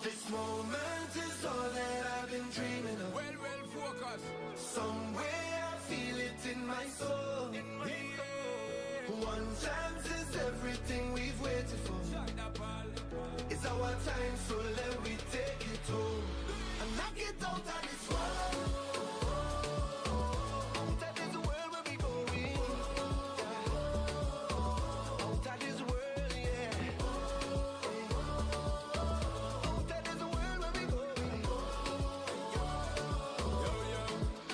This moment is all that I've been dreaming of. Well, focus. Somewhere I feel it in my soul. One chance is everything we've waited for. It's our time, so let me take it home and knock it out of this world. That is the world where we going. That is the world, yeah. That is the world where we going.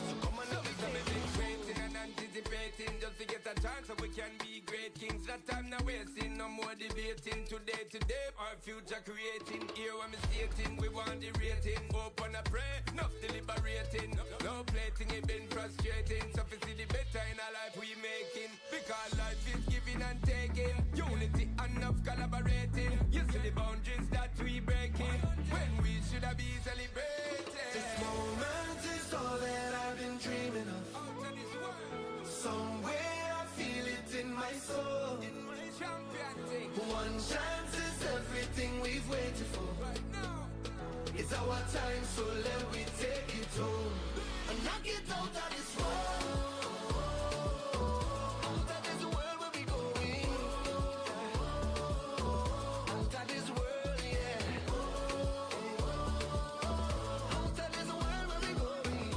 So come on, let me We've been waiting and anticipating just to get a chance so we can be great kings. That time now wasting, no more debating. Today, our future creating. Here I'm stating, we want the rating. Open a pray, enough deliberating. No plating, it been frustrating. So we see the better in our life we making. Because life is giving and taking. Unity, enough collaborating. You see the boundaries that we breaking. When we should have been celebrating. This moment is all that I've been dreaming of. Out of this world, Somewhere I feel it in my soul. champion thing. One chance is everything we've waited for. Right now. It's our time, so let me take it home and knock it out of this world. That is the world where we going. That is the world, yeah. That is the world where we going.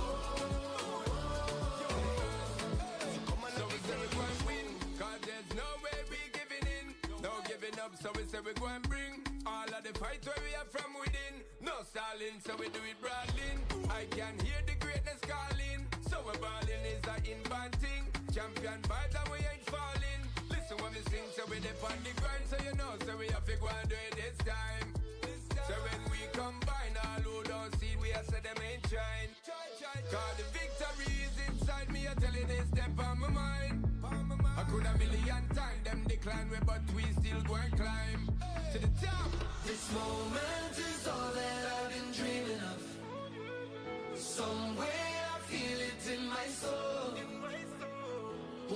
So come on, So let we me say we take go it. and win, cause there's no way we giving in. No giving up, so we say we go and bring all of the fight where we are from within. No stalling, so we do it broadly. I can hear the greatness calling. So we're balling is a inbound thing. Champion fight and we ain't falling. Listen when we sing, so we dip on the grind. So you know, so we have to go and do it this time. So when we combine all who don't see, we have said them ain't trying. Cause the victory is inside me, I'm telling this step on my mind. I could a million times them decline way, but we still go and climb to the top. This moment is all that I've been dreaming of. Somewhere I feel it in my soul.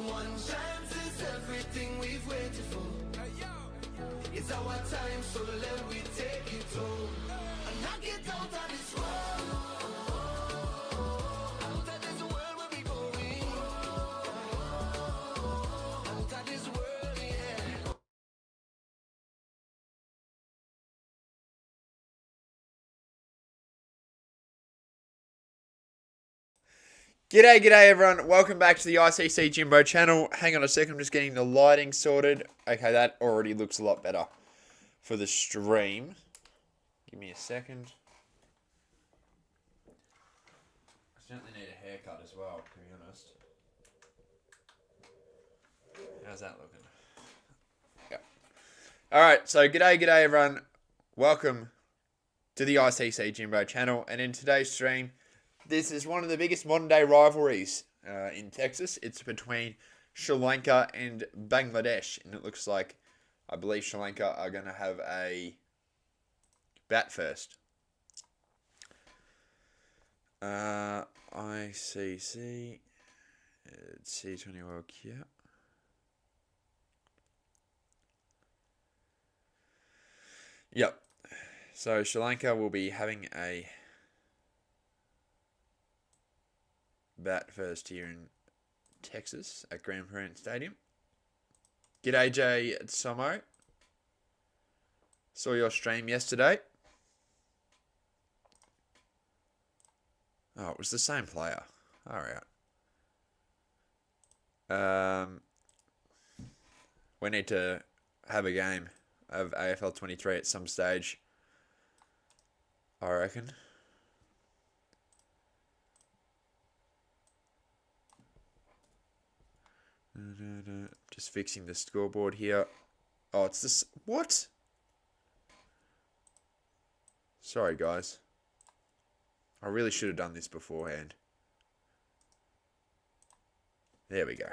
One chance is everything we've waited for. Hey, yo. It's our time, so let me take it home and knock it out of this world. That is the world where we going. That is the world, yeah. G'day everyone, welcome back to the ICC Jimbo channel. Hang on a second, I'm just getting the lighting sorted. Okay, that already looks a lot better for the stream. Give me a second. I certainly need a haircut as well, to be honest. How's that looking? Yeah. Alright, so g'day everyone. Welcome to the ICC Jimbo channel. And in today's stream, this is one of the biggest modern day rivalries in Texas. It's between Sri Lanka and Bangladesh. And it looks like, I believe Sri Lanka are going to have a bat first. ICC, T20 World Cup. Yep. So Sri Lanka will be having a bat first here in Texas at Concurrent Stadium. G'day Jay Somo. Saw your stream yesterday. Oh, it was the same player. Alright. We need to have a game of AFL 23 at some stage, I reckon. Just fixing the scoreboard here. Oh, it's this. What? Sorry, guys. I really should have done this beforehand. There we go.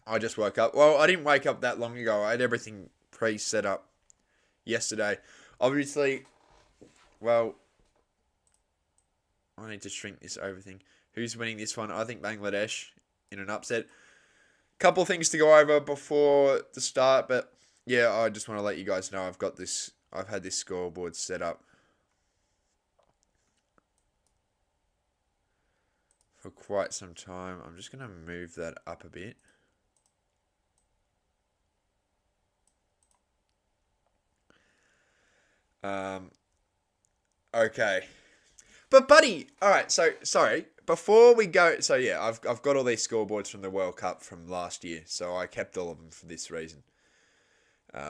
I just woke up. Well, I didn't wake up that long ago. I had everything pre-set up yesterday. Obviously, well, I need to shrink this everything. Who's winning this one? I think Bangladesh in an upset. Couple things to go over before the start, but yeah, I just want to let you guys know I've had this scoreboard set up for quite some time. I'm just going to move that up a bit. Okay. But buddy, all right, so sorry, before we go, so yeah, I've got all these scoreboards from the World Cup from last year, so I kept all of them for this reason.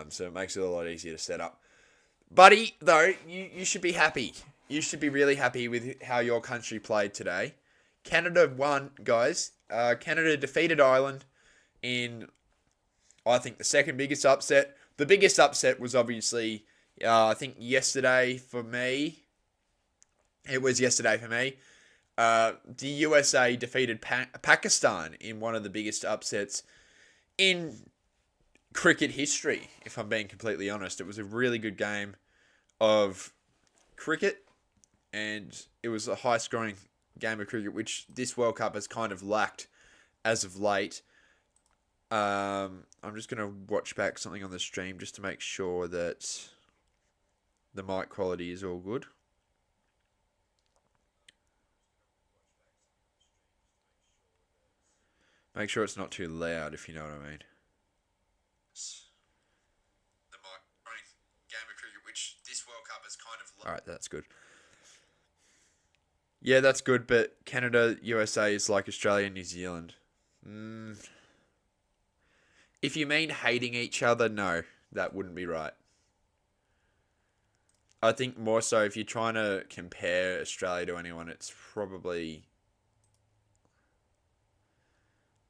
So it makes it a lot easier to set up. Buddy, though, you should be happy. You should be really happy with how your country played today. Canada won, guys. Canada defeated Ireland in, I think, the second biggest upset. The biggest upset was obviously, I think, yesterday for me. It was yesterday for me. The USA defeated Pakistan in one of the biggest upsets in cricket history, if I'm being completely honest. It was a really good game of cricket, and it was a high-scoring game of cricket, which this World Cup has kind of lacked as of late. I'm just going to watch back something on the stream just to make sure that the mic quality is all good. Make sure it's not too loud, if you know what I mean. The mic game of cricket, which this World Cup is kind of. All right, that's good. Yeah, that's good, but Canada, USA is like Australia and New Zealand. If you mean hating each other, no, that wouldn't be right. I think more so if you're trying to compare Australia to anyone, it's probably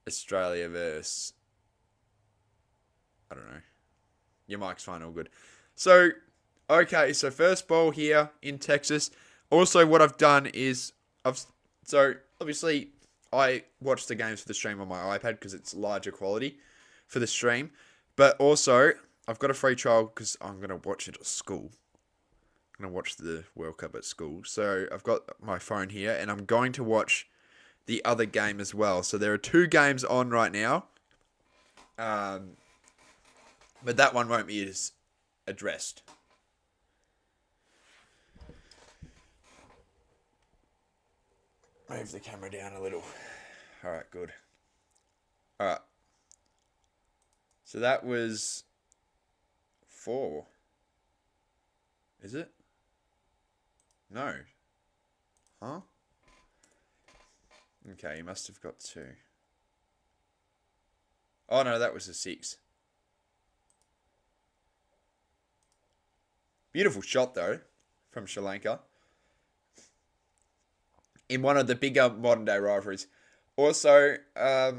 Australia versus, I don't know. Your mic's fine, all good. So, okay, so first ball here in Texas. Also, what I've done is, so obviously I watch the games for the stream on my iPad because it's larger quality for the stream. But also, I've got a free trial because I'm going to watch it at school. I'm going to watch the World Cup at school. So I've got my phone here and I'm going to watch the other game as well. So there are 2 games on right now. But that one won't be as addressed. Move the camera down a little. Alright, good. Alright. So that was 4. Is it? No. Huh? Okay, you must have got 2. Oh no, that was a 6. Beautiful shot though, from Sri Lanka. In one of the bigger modern day rivalries. Also, I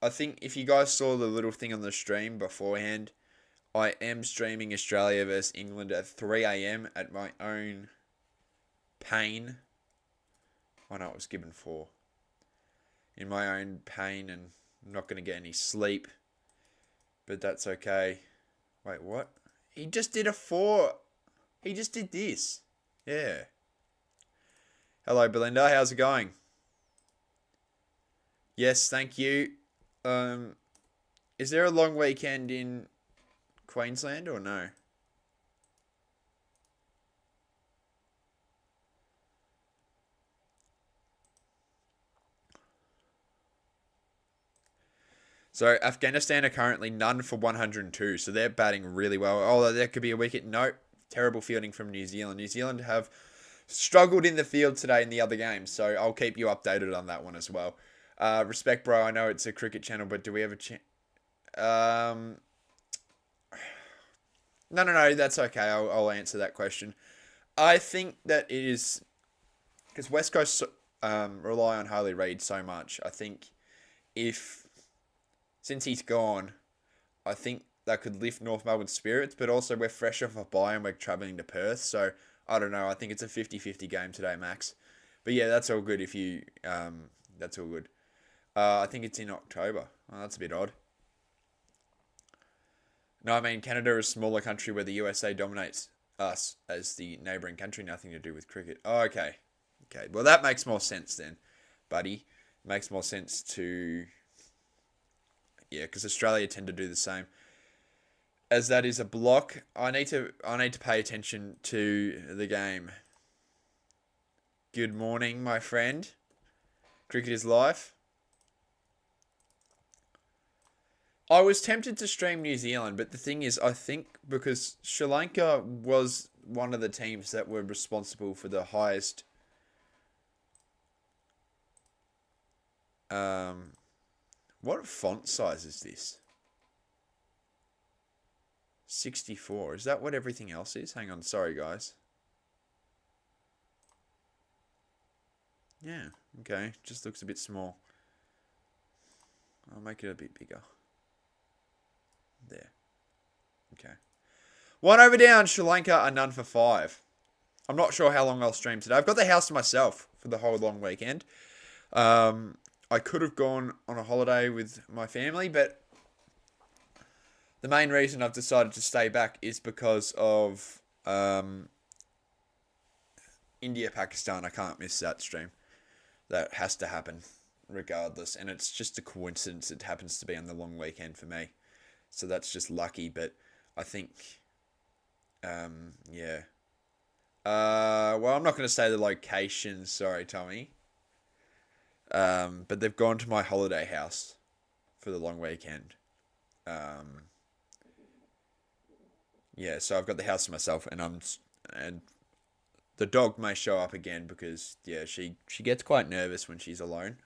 think if you guys saw the little thing on the stream beforehand, I am streaming Australia versus England at 3 a.m. at my own pain. Oh no, it was given 4. In my own pain, and I'm not going to get any sleep. But that's okay. Wait, what? He just did a 4. He just did this. Yeah. Hello, Belinda. How's it going? Yes, thank you. Is there a long weekend in Queensland or no? So Afghanistan are currently none for 102, so they're batting really well. Oh, there could be a wicket. Nope. Terrible fielding from New Zealand. New Zealand have struggled in the field today in the other games, so I'll keep you updated on that one as well. Respect, bro. I know it's a cricket channel, but do we have a No, that's okay. I'll answer that question. I think that it is because West Coast rely on Harley Reid so much. I think since he's gone, I think that could lift North Melbourne's spirits, but also we're fresh off a bye and we're travelling to Perth, so I don't know. I think it's a 50-50 game today, Max. But yeah, that's all good if you... that's all good. I think it's in October. Oh, that's a bit odd. No, I mean, Canada is a smaller country where the USA dominates us as the neighbouring country. Nothing to do with cricket. Oh, okay. Okay, well, that makes more sense then, buddy. Makes more sense to... Yeah, because Australia tend to do the same. as that is a block. I need to pay attention to the game. Good morning, my friend. Cricket is life. I was tempted to stream New Zealand, but the thing is, I think because Sri Lanka was one of the teams that were responsible for the highest what font size is this? 64. Is that what everything else is? Hang on, sorry guys. Yeah, okay, just looks a bit small. I'll make it a bit bigger. There. Okay. 1 over down, Sri Lanka are none for 5. I'm not sure how long I'll stream today. I've got the house to myself for the whole long weekend. I could have gone on a holiday with my family, but the main reason I've decided to stay back is because of India-Pakistan. I can't miss that stream. That has to happen regardless. And it's just a coincidence it happens to be on the long weekend for me. So that's just lucky. But I think, yeah. Well, I'm not going to say the location. Sorry, Tommy. But they've gone to my holiday house for the long weekend. Yeah, so I've got the house to myself, and the dog may show up again because yeah, she gets quite nervous when she's alone.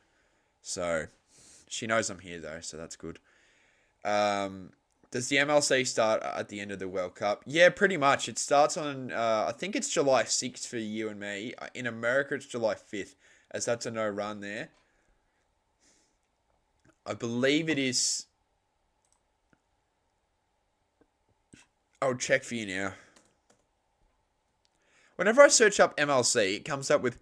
So she knows I'm here though, so that's good. Does the MLC start at the end of the World Cup? Yeah, pretty much. It starts on I think it's July 6th for you and me. In America, it's July 5th, as that's a no run there. I believe it is. I'll check for you now. Whenever I search up MLC, it comes up with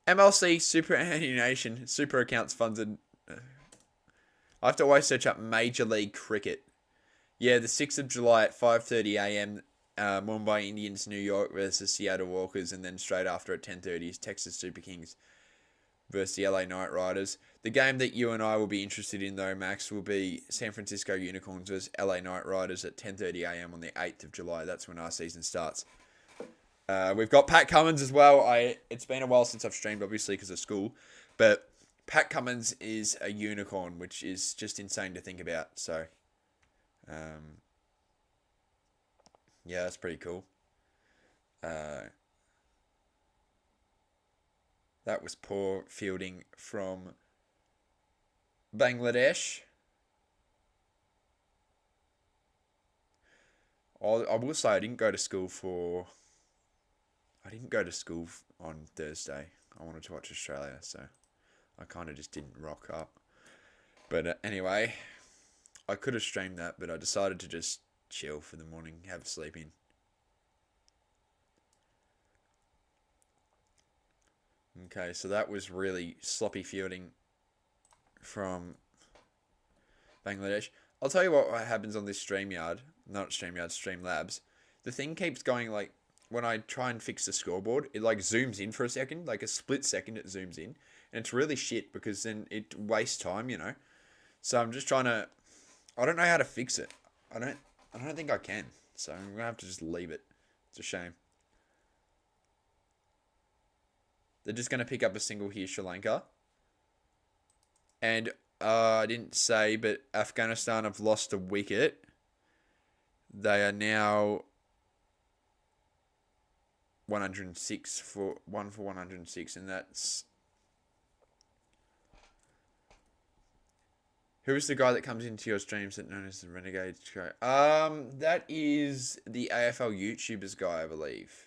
MLC Super Nation Super Accounts Funded. I have to always search up Major League Cricket. Yeah, the 6th of July at 5:30 a.m. Mumbai Indians, New York versus Seattle Walkers, and then straight after at 10:30 is Texas Super Kings versus the LA Knight Riders. The game that you and I will be interested in, though, Max, will be San Francisco Unicorns versus LA Knight Riders at 10:30 a.m. on the 8th of July. That's when our season starts. We've got Pat Cummins as well. It's been a while since I've streamed, obviously, because of school. But Pat Cummins is a unicorn, which is just insane to think about. So, yeah, that's pretty cool. That was poor fielding from Bangladesh. I will say I didn't go to school on Thursday. I wanted to watch Australia, so I kind of just didn't rock up. But anyway, I could have streamed that, but I decided to just chill for the morning, have a sleep in. Okay, so that was really sloppy fielding from Bangladesh. I'll tell you what happens on this Streamlabs. The thing keeps going, like, when I try and fix the scoreboard, it like zooms in for a second, like a split second it zooms in. And it's really shit because then it wastes time, you know. So I'm just trying to, I don't know how to fix it. I don't think I can. So I'm going to have to just leave it. It's a shame. They're just going to pick up a single here, Sri Lanka. And I didn't say, but Afghanistan have lost a wicket. They are now 106 for 106, and that's who is the guy that comes into your streams that known as the Renegade guy? That is the AFL YouTubers guy, I believe.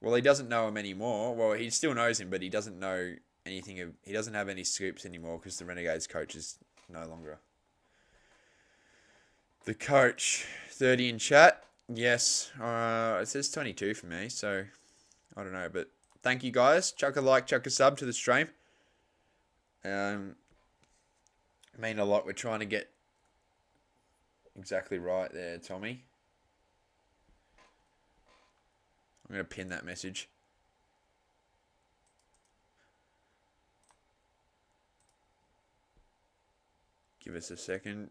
Well, he doesn't know him anymore. Well, he still knows him, but he doesn't know anything. He doesn't have any scoops anymore because the Renegades coach is no longer the coach. 30 in chat. Yes. It says 22 for me, so I don't know. But thank you guys. Chuck a like, chuck a sub to the stream. Mean a lot. We're trying to get exactly right there, Tommy. I'm going to pin that message. Give us a second.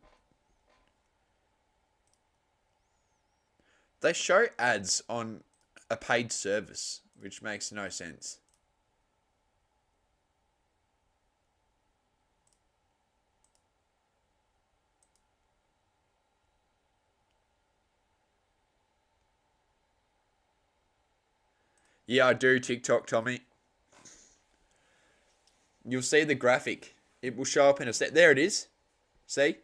They show ads on a paid service, which makes no sense. Yeah, I do TikTok, Tommy. You'll see the graphic. It will show up in a set. There it is. See?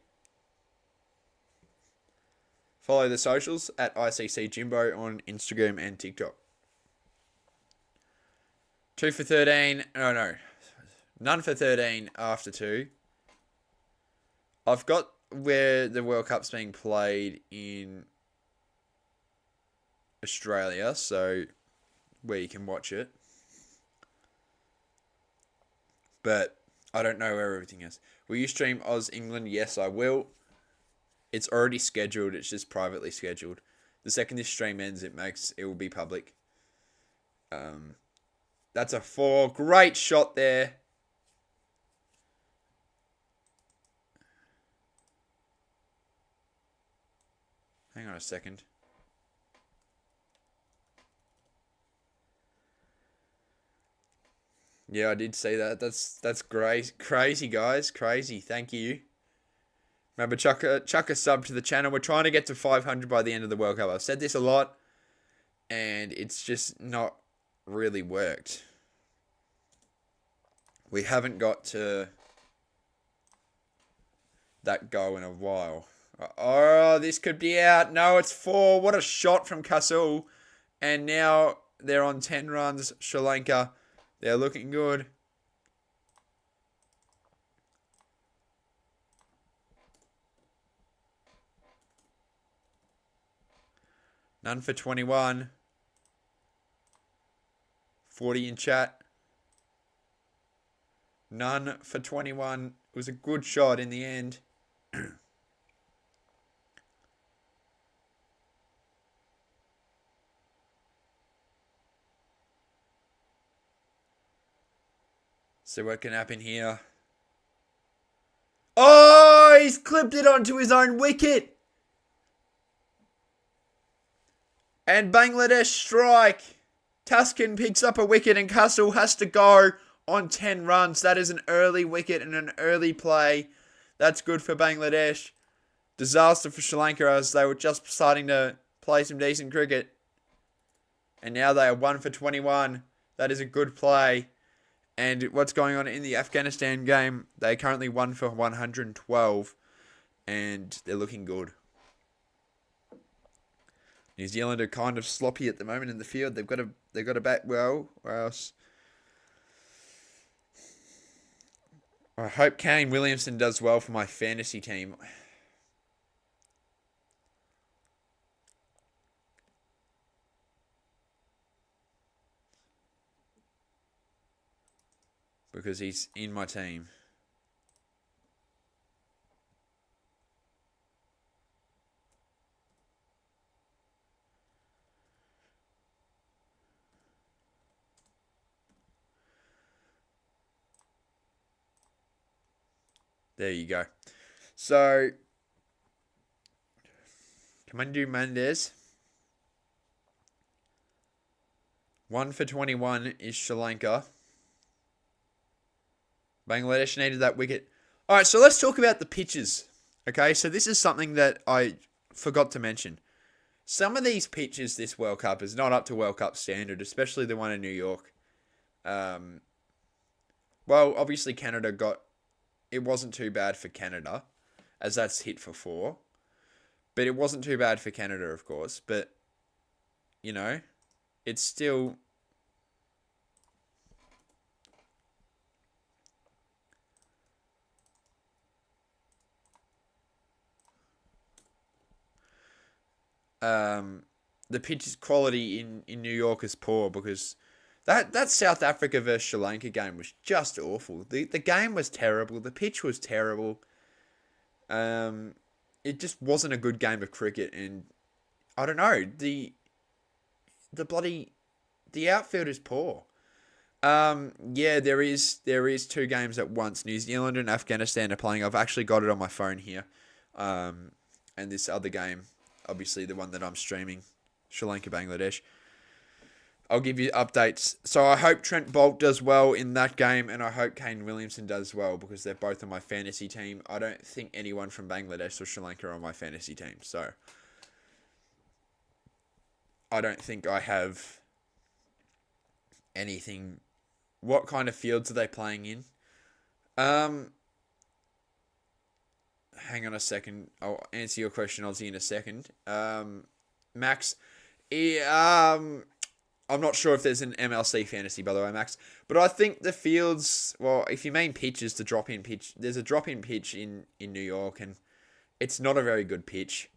Follow the socials at ICC Jimbo on Instagram and TikTok. 2 for 13. No. None for 13 after 2. I've got where the World Cup's being played in Australia, so where you can watch it. But I don't know where everything is. Will you stream Oz England? Yes, I will. It's already scheduled. It's just privately scheduled. The second this stream ends, it will be public. That's a 4. Great shot there. Hang on a second. Yeah, I did see that. That's great. Crazy, guys. Crazy. Thank you. Remember, chuck a sub to the channel. We're trying to get to 500 by the end of the World Cup. I've said this a lot, and it's just not really worked. We haven't got to that goal in a while. Oh, this could be out. No, it's 4. What a shot from Kasul. And now they're on 10 runs. Sri Lanka. They're looking good. None for 21. 40 in chat. None for 21. It was a good shot in the end. So what can happen here? Oh, he's clipped it onto his own wicket. And Bangladesh strike. Tuscan picks up a wicket and Kasul has to go on 10 runs. That is an early wicket and an early play. That's good for Bangladesh. Disaster for Sri Lanka as they were just starting to play some decent cricket. And now they are 1 for 21. That is a good play. And what's going on in the Afghanistan game? They're currently 1 for 112. And they're looking good. New Zealand are kind of sloppy at the moment in the field. They've got to bat well, or else. I hope Kane Williamson does well for my fantasy team. Because he's in my team. There you go. So, Kamandu Mendes. 1 for 21 is Sri Lanka. Bangladesh needed that wicket. All right, so let's talk about the pitches. Okay, so this is something that I forgot to mention. Some of these pitches this World Cup is not up to World Cup standard, especially the one in New York. Well, obviously Canada got... It wasn't too bad for Canada, as that's hit for 4. But it wasn't too bad for Canada, of course. But, you know, it's still... the pitch quality in New York is poor because that South Africa versus Sri Lanka game was just awful. The game was terrible. The pitch was terrible. It just wasn't a good game of cricket, and I don't know, the outfield is poor. Yeah, there is 2 games at once. New Zealand and Afghanistan are playing. I've actually got it on my phone here. And this other game, obviously the one that I'm streaming Sri Lanka, Bangladesh. I'll give you updates. So I hope Trent Boult does well in that game, and I hope Kane Williamson does well, because they're both on my fantasy team. I don't think anyone from Bangladesh or Sri Lanka are on my fantasy team, so I don't think I have anything. What kind of fields are they playing in? Hang on a second. I'll answer your question, Aussie, in a second. Max, I'm not sure if there's an MLC fantasy, by the way, Max. But I think the fields, well, if you mean pitch is the drop-in pitch, there's a drop-in pitch in New York, and it's not a very good pitch.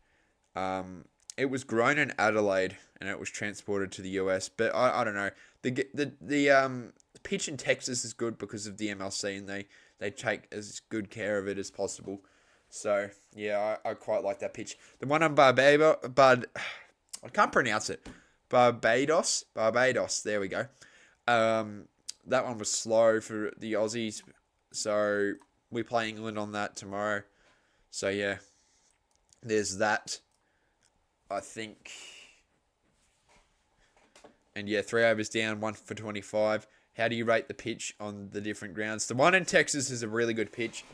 It was grown in Adelaide, and it was transported to the US. But I don't know. The pitch in Texas is good because of the MLC, and they take as good care of it as possible. So, yeah, I quite like that pitch. The one on Barbados, I can't pronounce it. Barbados, there we go. That one was slow for the Aussies, so we play England on that tomorrow. So yeah, there's that, I think. And yeah, 3 overs down, 1 for 25. How do you rate the pitch on the different grounds? The one in Texas is a really good pitch.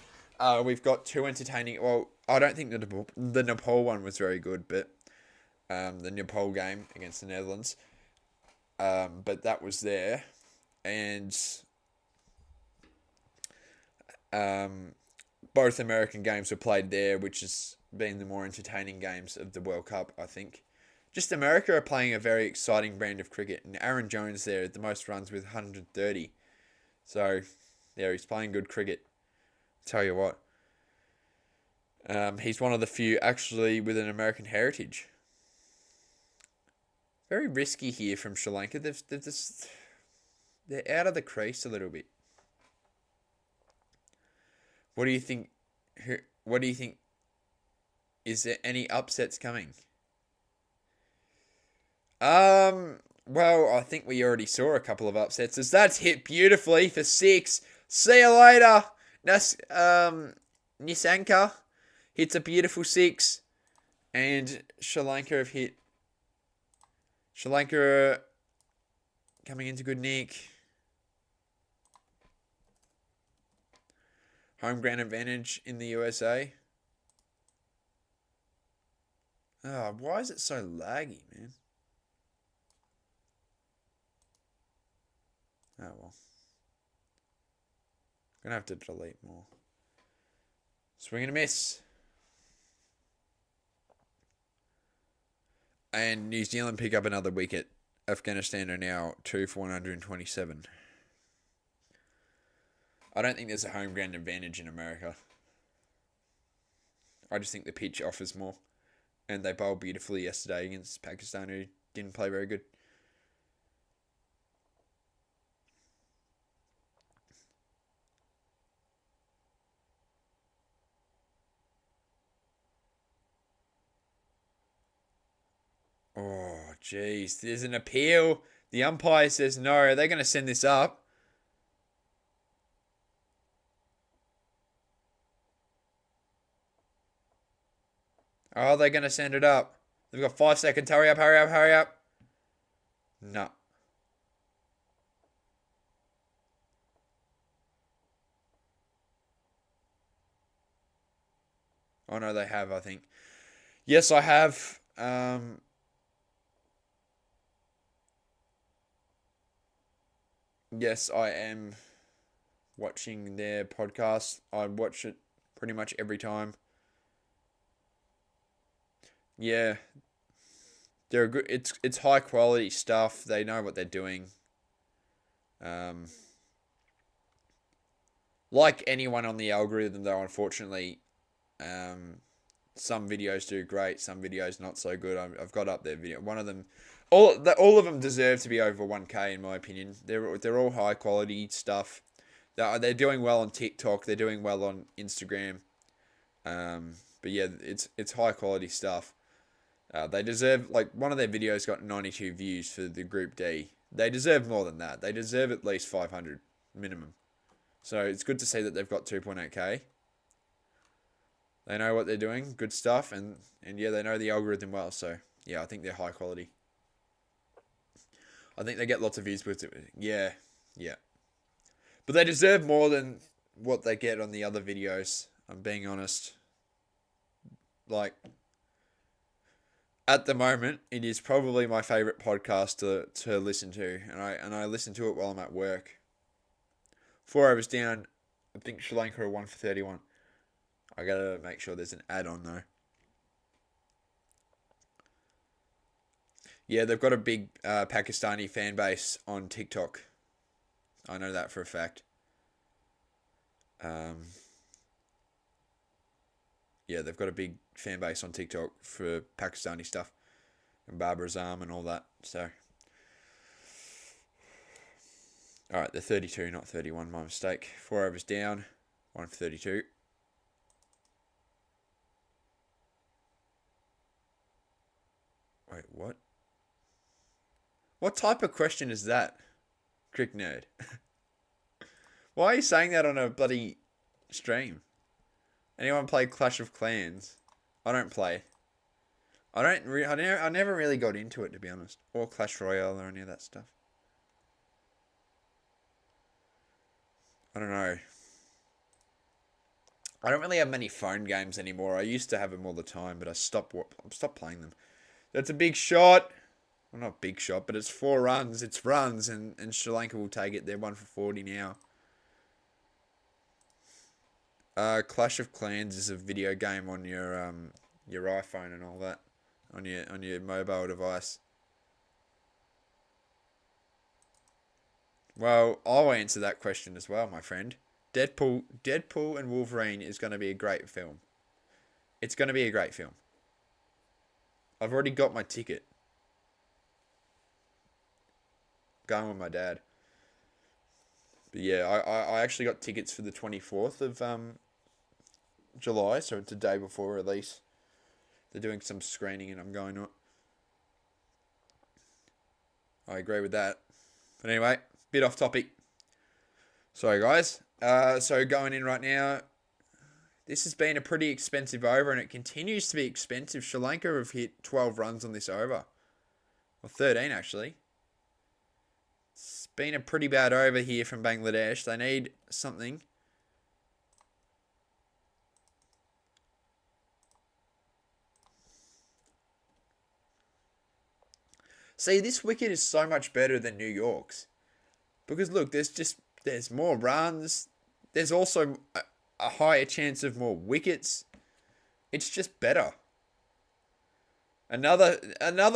We've got 2 entertaining. Well, I don't think the Nepal one was very good, but the Nepal game against the Netherlands. But that was there. And both American games were played there, which has been the more entertaining games of the World Cup, I think. Just America are playing a very exciting brand of cricket. And Aaron Jones there had the most runs with 130. So, yeah, he's playing good cricket. Tell you what. He's one of the few actually with an American heritage. Very risky here from Sri Lanka. They're out of the crease a little bit. What do you think? What do you think? Is there any upsets coming? Well, I think we already saw a couple of upsets. As that's hit beautifully for 6. See you later. Nisanka hits a beautiful 6, and Sri Lanka coming into good nick. Home ground advantage in the USA. Oh, why is it so laggy, man? Oh, well. I'm going to have to delete more. Swing and a miss. And New Zealand pick up another wicket. Afghanistan are now 2 for 127. I don't think there's a home ground advantage in America. I just think the pitch offers more. And they bowled beautifully yesterday against Pakistan, who didn't play very good. Oh, jeez. There's an appeal. The umpire says no. Are they going to send this up? Are they going to send it up? They've got 5 seconds. Hurry up, hurry up, hurry up. No. Oh, no, they have, I think. Yes, I have. Yes, I am watching their podcast. I watch it pretty much every time. Yeah, they're good. It's high quality stuff. They know what they're doing. Like anyone on the algorithm, though, unfortunately, some videos do great, some videos not so good. I've got up their video. One of them, all of them deserve to be over 1K in my opinion. They're all high quality stuff. They're doing well on TikTok. They're doing well on Instagram. But yeah, it's high quality stuff. They deserve, like, one of their videos got 92 views for the Group D. They deserve more than that. They deserve at least 500 minimum. So it's good to see that they've got 2.8k. They know what they're doing, good stuff, and yeah, they know the algorithm well. So yeah, I think they're high quality. I think they get lots of views with it. Yeah. But they deserve more than what they get on the other videos. I'm being honest. Like, at the moment, it is probably my favourite podcast to listen to. And I listen to it while I'm at work. 4 overs down. I think Sri Lanka are 1 for 31. I gotta make sure there's an ad on though. Yeah, they've got a big Pakistani fan base on TikTok. I know that for a fact. Yeah, they've got a big fan base on TikTok for Pakistani stuff. And Babar Azam and all that. So, alright, they're 32, not 31. My mistake. 4 overs down. 1 for 32. Wait, what? What type of question is that, Crick Nerd? Why are you saying that on a bloody stream? Anyone play Clash of Clans? I don't play. I never really got into it, to be honest. Or Clash Royale or any of that stuff. I don't know. I don't really have many phone games anymore. I used to have them all the time, but I stopped playing them. That's a big shot. Well, not big shot, but it's 4 runs. It's runs, and Sri Lanka will take it. They're 1 for 40 now. Clash of Clans is a video game on your iPhone and all that, on your mobile device. Well, I'll answer that question as well, my friend. Deadpool and Wolverine is going to be a great film. It's going to be a great film. I've already got my ticket. Going with my dad. But yeah, I actually got tickets for the 24th of July, so it's a day before release. They're doing some screening and I'm going to it. I agree with that. But anyway, bit off topic. Sorry guys. So going in right now, this has been a pretty expensive over and it continues to be expensive. Sri Lanka have hit 12 runs on this over. Or 13 actually. It's been a pretty bad over here from Bangladesh. They need something. See, this wicket is so much better than New York's. Because look, there's more runs. There's also a higher chance of more wickets. It's just better. Another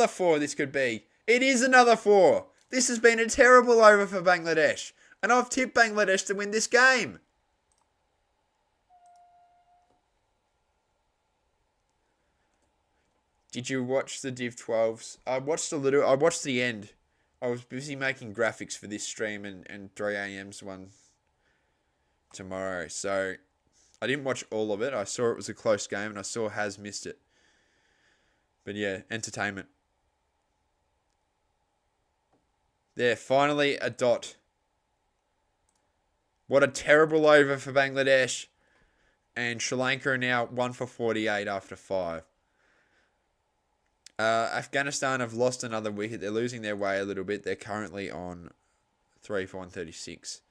4 this could be. It is another 4. This has been a terrible over for Bangladesh. And I've tipped Bangladesh to win this game. Did you watch the Div 12s? I watched the end. I was busy making graphics for this stream and 3 a.m.'s one tomorrow. So I didn't watch all of it. I saw it was a close game and I saw Has missed it. But yeah, entertainment. There, finally a dot. What a terrible over for Bangladesh. And Sri Lanka are now 1 for 48 after 5. Afghanistan have lost another wicket. They're losing their way a little bit. They're currently on 3 for 136.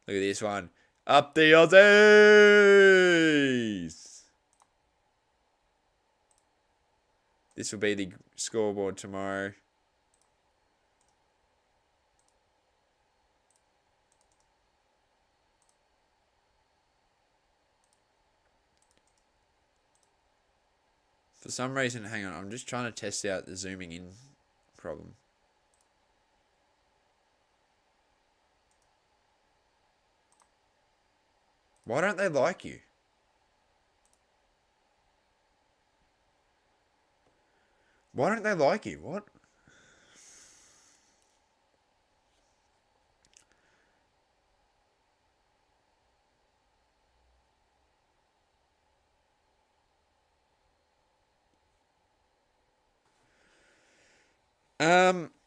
Look at this one. Up the Aussies! This will be the scoreboard tomorrow. For some reason, hang on, I'm just trying to test out the zooming in problem. Why don't they like you? Why don't they like you? What?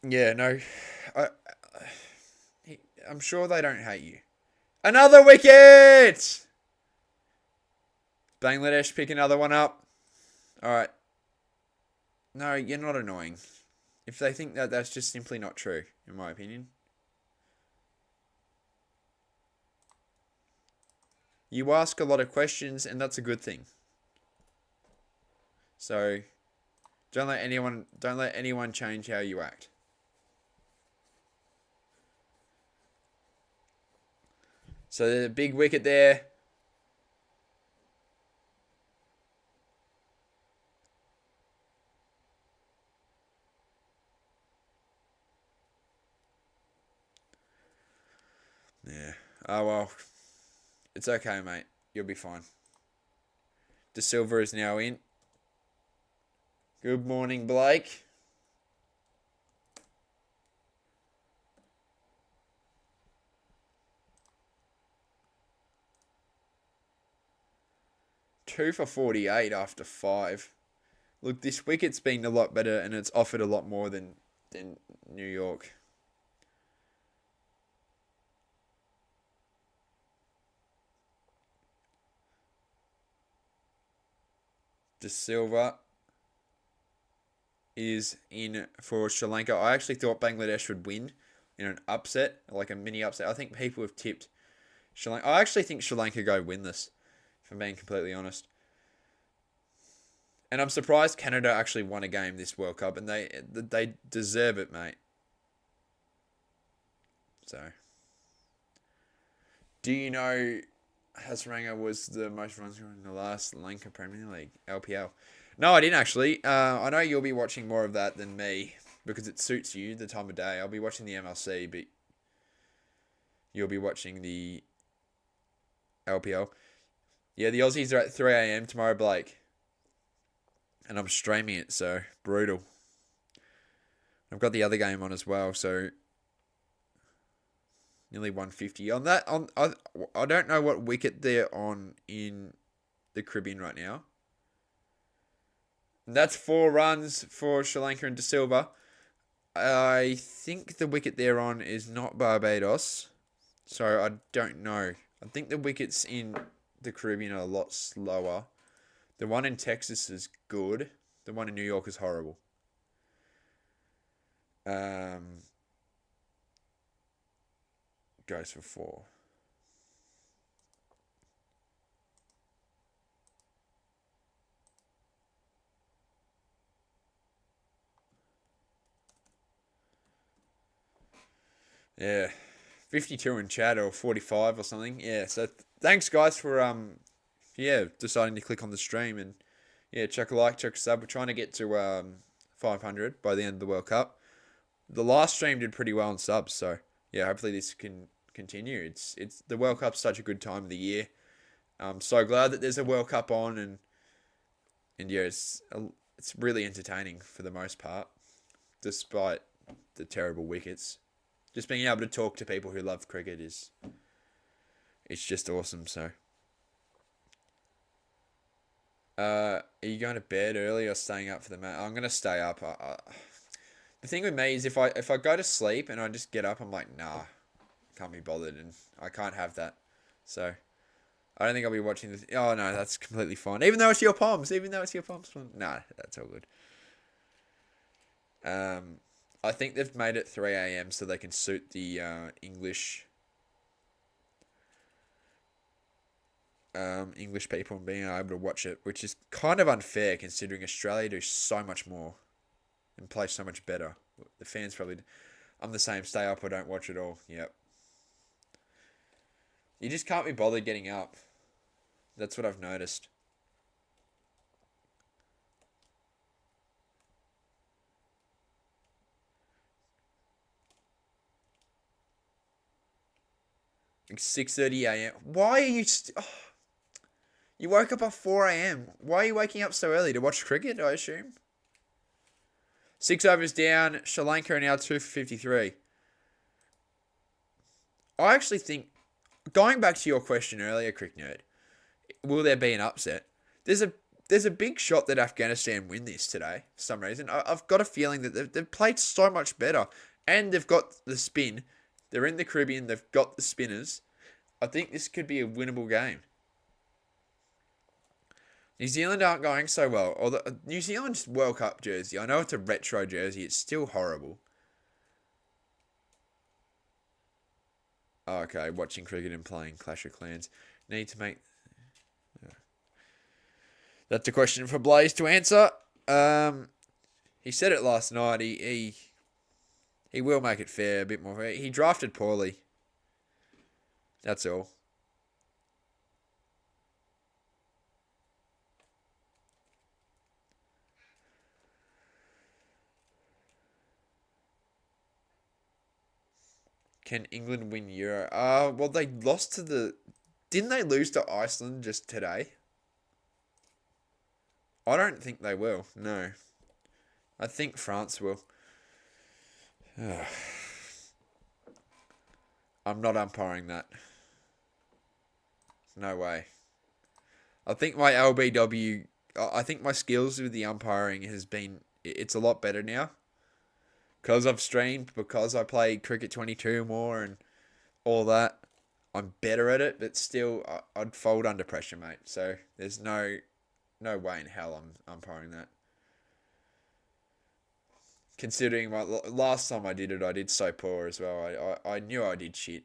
Yeah, no. I'm sure they don't hate you. Another wicket! Bangladesh pick another one up. Alright. No, you're not annoying. if they think that that's just simply not true, in my opinion. You ask a lot of questions, and that's a good thing. So, don't let anyone change how you act. So the big wicket there. Yeah. Oh, well. It's okay, mate. You'll be fine. De Silva is now in. Good morning, Blake. Two for 48 after 5. Look, this wicket's been a lot better and it's offered a lot more than New York. De Silva is in for Sri Lanka. I actually thought Bangladesh would win in an upset, like a mini upset. I think people have tipped Sri Lanka. I actually think Sri Lanka go win this, if I'm being completely honest. And I'm surprised Canada actually won a game this World Cup, and they deserve it, mate. So, do you know Hasranga was the most runs in the last Lanka Premier League, LPL? No, I didn't actually. I know you'll be watching more of that than me because it suits you the time of day. I'll be watching the MLC, but you'll be watching the LPL. Yeah, the Aussies are at 3 a.m. tomorrow, Blake. And I'm streaming it, so brutal. I've got the other game on as well, so nearly 150 on that. I don't know what wicket they're on in the Caribbean right now. And that's 4 runs for Sri Lanka and De Silva. I think the wicket they're on is not Barbados, so I don't know. I think the wickets in the Caribbean are a lot slower. The one in Texas is good. The one in New York is horrible. Goes for 4. Yeah. 52 in chat or 45 or something. Yeah, so thanks guys for deciding to click on the stream and check a like, check a sub. We're trying to get to 500 by the end of the World Cup. The last stream did pretty well in subs, so yeah, hopefully this can continue. It's the World Cup's such a good time of the year. I'm so glad that there's a World Cup on and yeah, it's really entertaining for the most part, despite the terrible wickets. Just being able to talk to people who love cricket it's just awesome. So, are you going to bed early or staying up for the match? I'm going to stay up. The thing with me is if I go to sleep and I just get up, I'm like, nah, can't be bothered, and I can't have that. So, I don't think I'll be watching this. Oh no, that's completely fine. Even though it's your palms. Nah, that's all good. I think they've made it 3 a.m. so they can suit the English people and being able to watch it, which is kind of unfair considering Australia do so much more and play so much better. The fans probably... I'm the same, stay up or don't watch it all. Yep. You just can't be bothered getting up. That's what I've noticed. Like 6:30 a.m. Why are you... You woke up at 4 a.m. Why are you waking up so early? To watch cricket, I assume? 6 overs down. Sri Lanka are now 2 for 53. I actually think... Going back to your question earlier, Crick Nerd, will there be an upset? There's a big shot that Afghanistan win this today, for some reason. I've got a feeling that they've played so much better. And they've got the spin. They're in the Caribbean. They've got the spinners. I think this could be a winnable game. New Zealand aren't going so well. Although New Zealand's World Cup jersey, I know it's a retro jersey, it's still horrible. Oh, okay, watching cricket and playing Clash of Clans. Need to make... That's a question for Blaze to answer. He said it last night. He will make it fair, a bit more fair. He drafted poorly. That's all. Can England win Euro? Well, they lost to the... Didn't they lose to Iceland just today? I don't think they will. No. I think France will. I'm not umpiring that. No way. I think my LBW... I think my skills with the umpiring has been... It's a lot better now. Because I've streamed, because I play Cricket 22 more and all that, I'm better at it, but still, I'd fold under pressure, mate. So, there's no way in hell I'm umpiring that. Considering my last time I did it, I did so poor as well. I knew I did shit.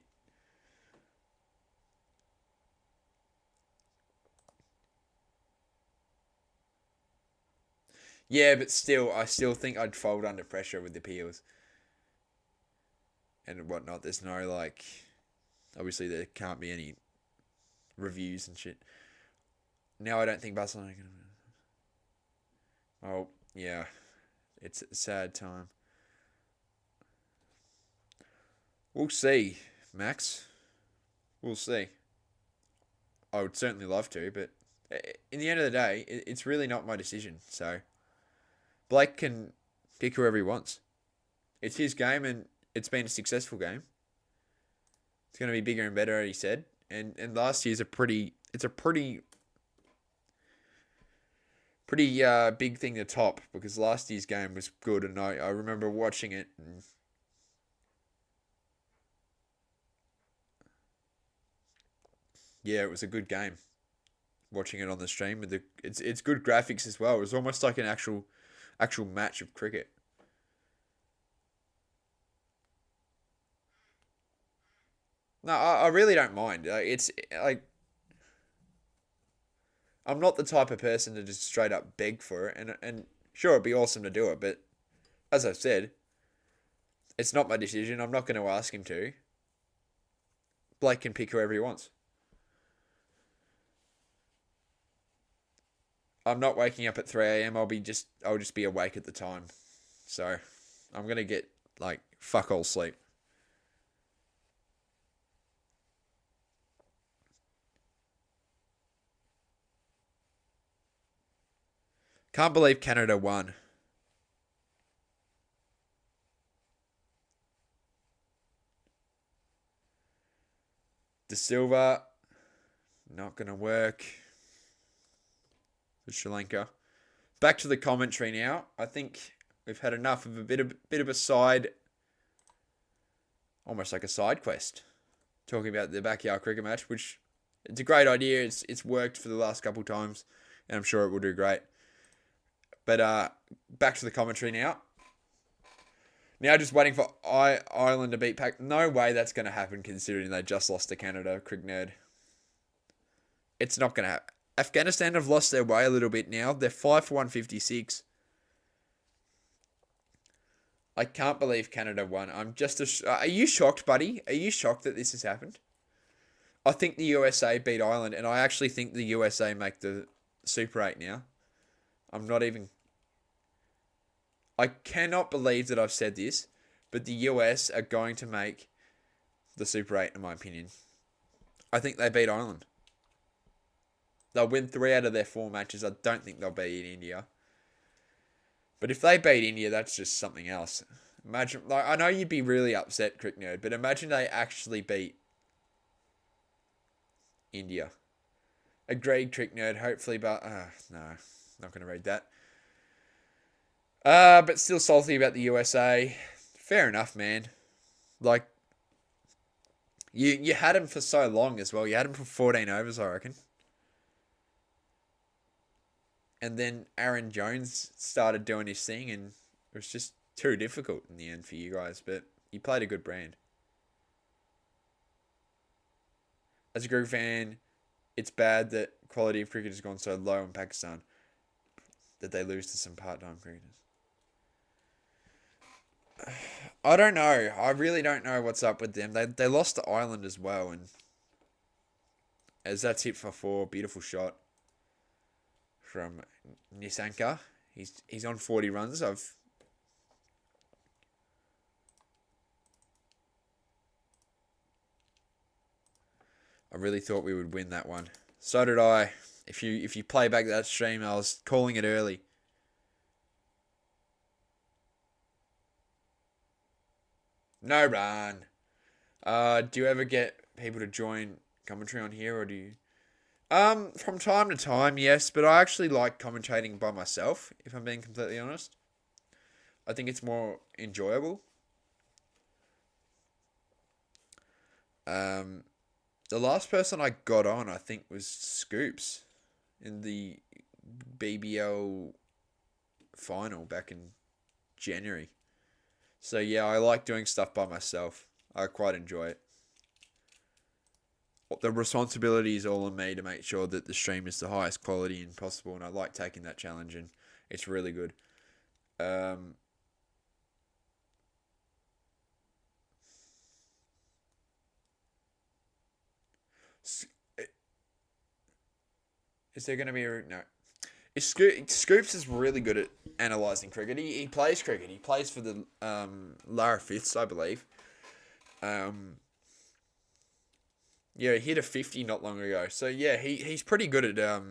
Yeah, but still, I still think I'd fold under pressure with the Peels. And whatnot. There's no, like... Obviously, there can't be any reviews and shit. Now I don't think Barcelona are going to... Oh, yeah. It's a sad time. We'll see, Max. We'll see. I would certainly love to, but... In the end of the day, it's really not my decision, so... Blake can pick whoever he wants. It's his game, and it's been a successful game. It's going to be bigger and better, he said. And last year's a pretty big thing to top, because last year's game was good, and I remember watching it. And yeah, it was a good game. Watching it on the stream with it's good graphics as well. It was almost like an actual match of cricket. No, I really don't mind. It's like I'm not the type of person to just straight up beg for it, and sure, it'd be awesome to do it, but as I've said, it's not my decision. I'm not going to ask him to. Blake can pick whoever he wants. I'm not waking up at 3 a.m. I'll just be awake at the time. So, I'm going to get, like, fuck all sleep. Can't believe Canada won. De Silva, not going to work. For Sri Lanka. Back to the commentary now. I think we've had enough of a bit of a side, almost like a side quest, talking about the backyard cricket match, which it's a great idea. It's worked for the last couple of times, and I'm sure it will do great. But back to the commentary now. Now just waiting for Ireland to beat Pac. No way that's going to happen, considering they just lost to Canada. Crick nerd. It's not going to happen. Afghanistan have lost their way a little bit now. They're 5 for 156. I can't believe Canada won. I'm just... Are you shocked, buddy? Are you shocked that this has happened? I think the USA beat Ireland, and I actually think the USA make the Super 8 now. I'm not even... I cannot believe that I've said this, but the US are going to make the Super 8, in my opinion. I think they beat Ireland. They'll win 3 out of their 4 matches. I don't think they'll beat India. But if they beat India, that's just something else. Imagine, like, I know you'd be really upset, Crick Nerd, but imagine they actually beat India. Agreed, Crick Nerd, hopefully, but... no, not going to read that. But still salty about the USA. Fair enough, man. Like, you had him for so long as well. You had him for 14 overs, I reckon. And then Aaron Jones started doing his thing, and it was just too difficult in the end for you guys. But you played a good brand. As a group fan, it's bad that quality of cricket has gone so low in Pakistan that they lose to some part-time cricketers. I don't know. I really don't know what's up with them. They lost to Ireland as well, and as that's hit for 4, beautiful shot from Nisanka. He's on 40 runs. I really thought we would win that one. So did I. If you play back that stream, I was calling it early. No run. Do you ever get people to join commentary on here, or do you? From time to time, yes, but I actually like commentating by myself, if I'm being completely honest. I think it's more enjoyable. The last person I got on, I think, was Scoops in the BBL final back in January. So yeah, I like doing stuff by myself. I quite enjoy it. The responsibility is all on me to make sure that the stream is the highest quality and possible, and I like taking that challenge, and it's really good. Is there going to be a... No. Scoops is really good at analysing cricket. He plays cricket. He plays for the Lara Fifths, I believe. Yeah, he hit a 50 not long ago. So, yeah, he's pretty good at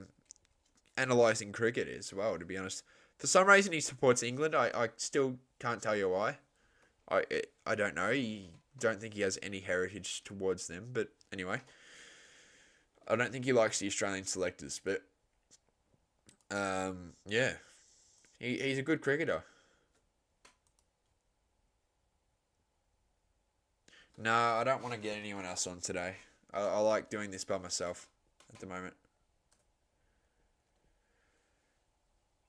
analysing cricket as well, to be honest. For some reason, he supports England. I still can't tell you why. I don't know. I don't think he has any heritage towards them. But anyway, I don't think he likes the Australian selectors. But, yeah, he's a good cricketer. No, I don't want to get anyone else on today. I like doing this by myself at the moment.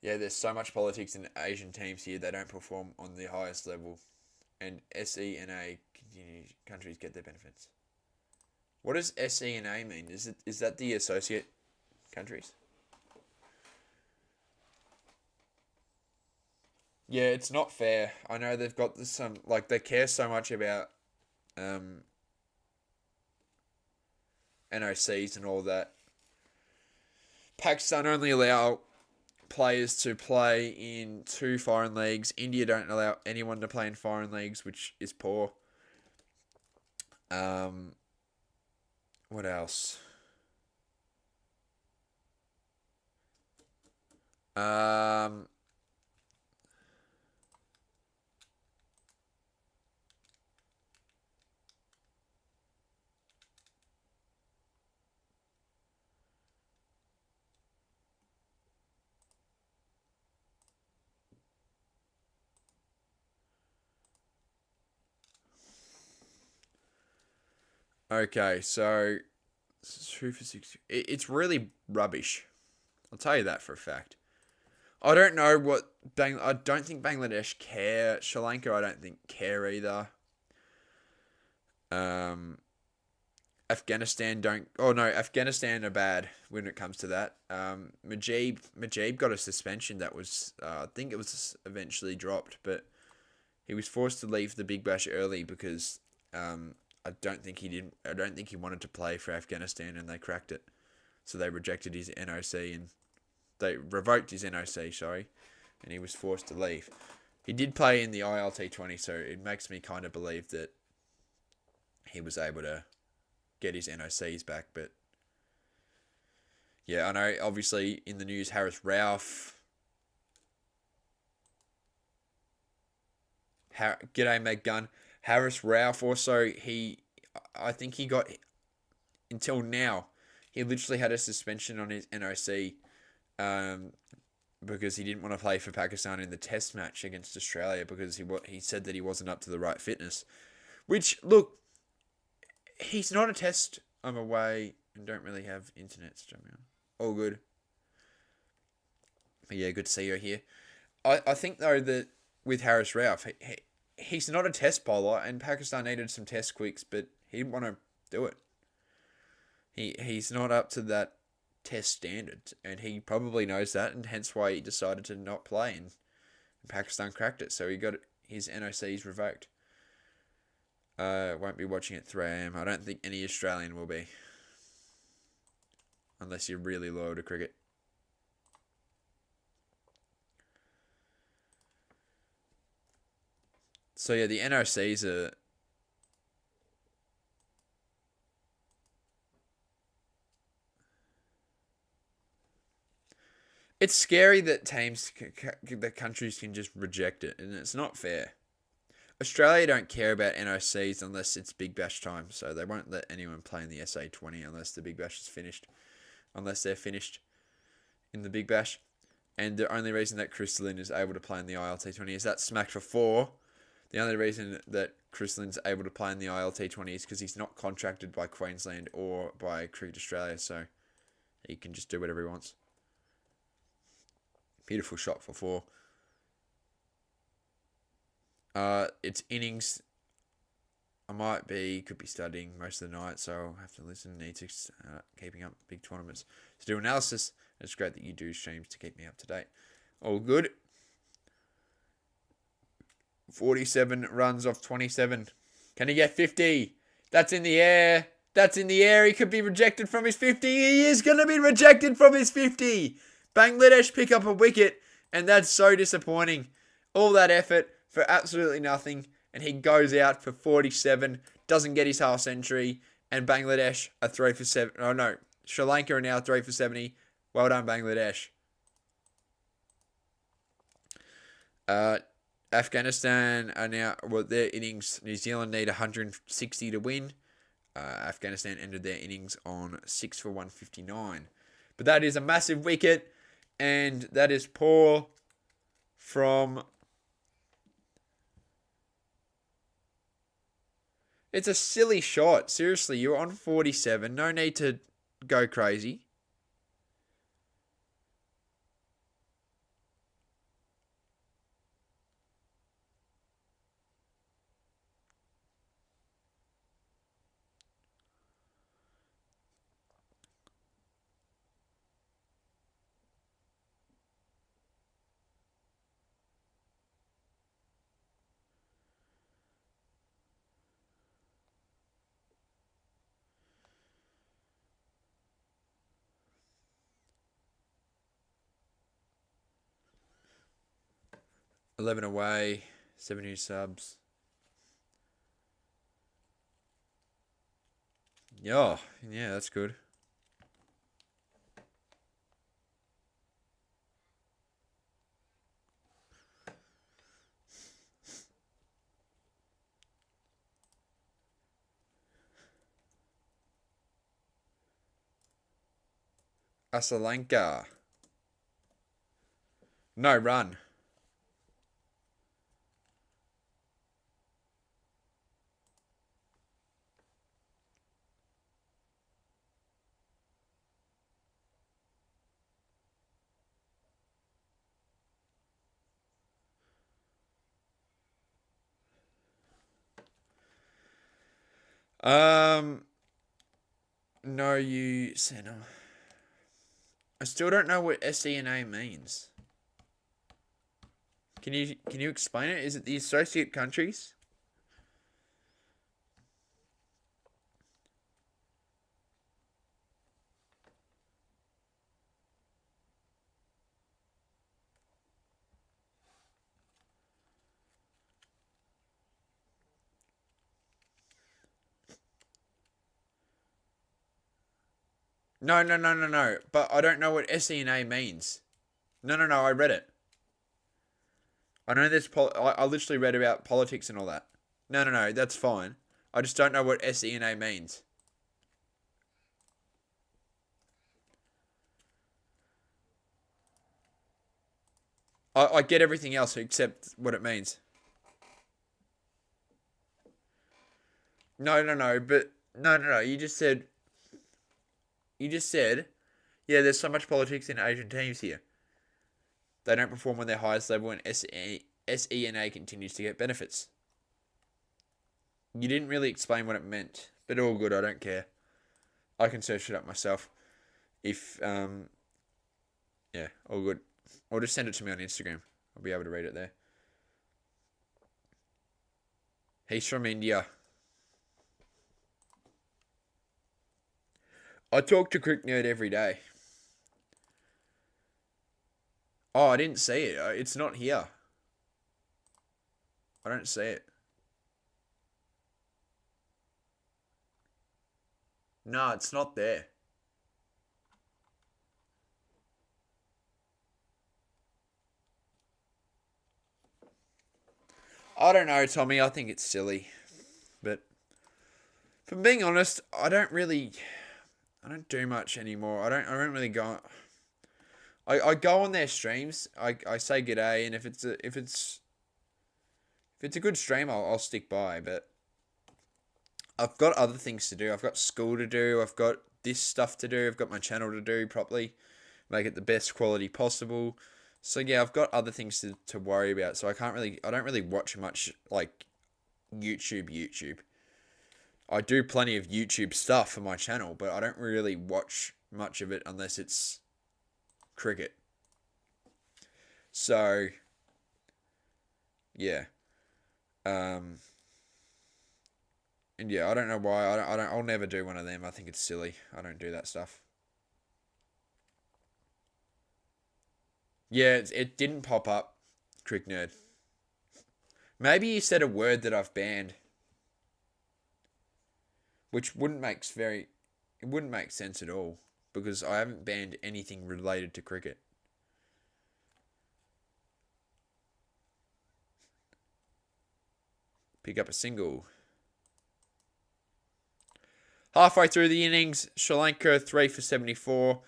Yeah, there's so much politics in Asian teams here. They don't perform on the highest level. And SE and A countries get their benefits. What does SE and A mean? Is that the associate countries? Yeah, it's not fair. I know they've got some, like, they care so much about NOCs and all that. Pakistan only allow players to play in 2 foreign leagues. India don't allow anyone to play in foreign leagues, which is poor. What else? Okay, so 2 for 6. It's really rubbish. I'll tell you that for a fact. I don't know what I don't think Bangladesh care. Sri Lanka, I don't think care either. Afghanistan don't. Oh no, Afghanistan are bad when it comes to that. Majib got a suspension that was. I think it was eventually dropped, but he was forced to leave the Big Bash early because I don't think he didn't. I don't think he wanted to play for Afghanistan, and they cracked it. So they rejected his NOC and they revoked his NOC. Sorry, and he was forced to leave. He did play in the T20, so it makes me kind of believe that he was able to get his NOCs back. But yeah, I know. Obviously, in the news, Harris Rauf. G'day, Meg Gunn. Harris Rauf also, I think he got, until now, he literally had a suspension on his NOC because he didn't want to play for Pakistan in the test match against Australia because he said that he wasn't up to the right fitness. Which, look, he's not a test. I'm away and don't really have internet streaming on. All good. But yeah, good to see her here. I think, though, that with Harris Rauf, he's not a test bowler, and Pakistan needed some test quicks, but he didn't want to do it. He's not up to that test standard, and he probably knows that, and hence why he decided to not play, and Pakistan cracked it, so he got his NOCs revoked. Won't be watching at 3 a.m. I don't think any Australian will be, unless you're really loyal to cricket. So yeah, the NOCs are... It's scary that that countries can just reject it, and it's not fair. Australia don't care about NOCs unless it's Big Bash time, so they won't let anyone play in the SA20 unless the Big Bash is finished. Unless they're finished in the Big Bash. And the only reason that Chris Lynn is able to play in the ILT20 is that smacked for 4. The only reason that Chris Lynn's able to play in the ILT20 is because he's not contracted by Queensland or by Cricket Australia, so he can just do whatever he wants. Beautiful shot for 4. It's innings. Could be studying most of the night, so I'll have to listen. Need to keeping up big tournaments to do analysis. It's great that you do streams to keep me up to date. All good. 47 runs off 27. Can he get 50? That's in the air. That's in the air. He could be rejected from his 50. He is going to be rejected from his 50. Bangladesh pick up a wicket, and that's so disappointing. All that effort for absolutely nothing, and he goes out for 47, doesn't get his half century, and Bangladesh are 3 for 7. Oh no, Sri Lanka are now 3 for 70. Well done, Bangladesh. Afghanistan are now, their innings, New Zealand need 160 to win. Afghanistan ended their innings on 6 for 159. But that is a massive wicket, and that is poor from... It's a silly shot. Seriously, you're on 47. No need to go crazy. $11 away, 7 new subs. Yeah, that's good. Lanka. No run. No, you center. I still don't know what SENA means. Can you explain it? Is it the associate countries? No. But I don't know what SENA means. No. I read it. I know there's... I literally read about politics and all that. No. That's fine. I just don't know what SENA means. I get everything else except what it means. No. But... No. You just said... yeah, there's so much politics in Asian teams here. They don't perform on their highest level, and SENA continues to get benefits. You didn't really explain what it meant, but all good. I don't care. I can search it up myself. If yeah, all good. Or just send it to me on Instagram. I'll be able to read it there. He's from India. I talk to Crick Nerd every day. Oh, I didn't see it. It's not here. I don't see it. No, it's not there. I don't know, Tommy. I think it's silly. But if I'm being honest, I don't do much anymore. I don't really go. I go on their streams. I say g'day, and if it's a good stream, I'll stick by. But I've got other things to do. I've got school to do. I've got this stuff to do. I've got my channel to do properly, make it the best quality possible. So yeah, I've got other things to worry about. So I don't really watch much like YouTube. I do plenty of YouTube stuff for my channel, but I don't really watch much of it unless it's cricket. So yeah. And yeah, I don't know why. I'll never do one of them. I think it's silly. I don't do that stuff. Yeah, it didn't pop up, Crick Nerd. Maybe you said a word that I've banned, which wouldn't make sense at all, because I haven't banned anything related to cricket. Pick up a single. Halfway through the innings, Sri Lanka 3 for 74.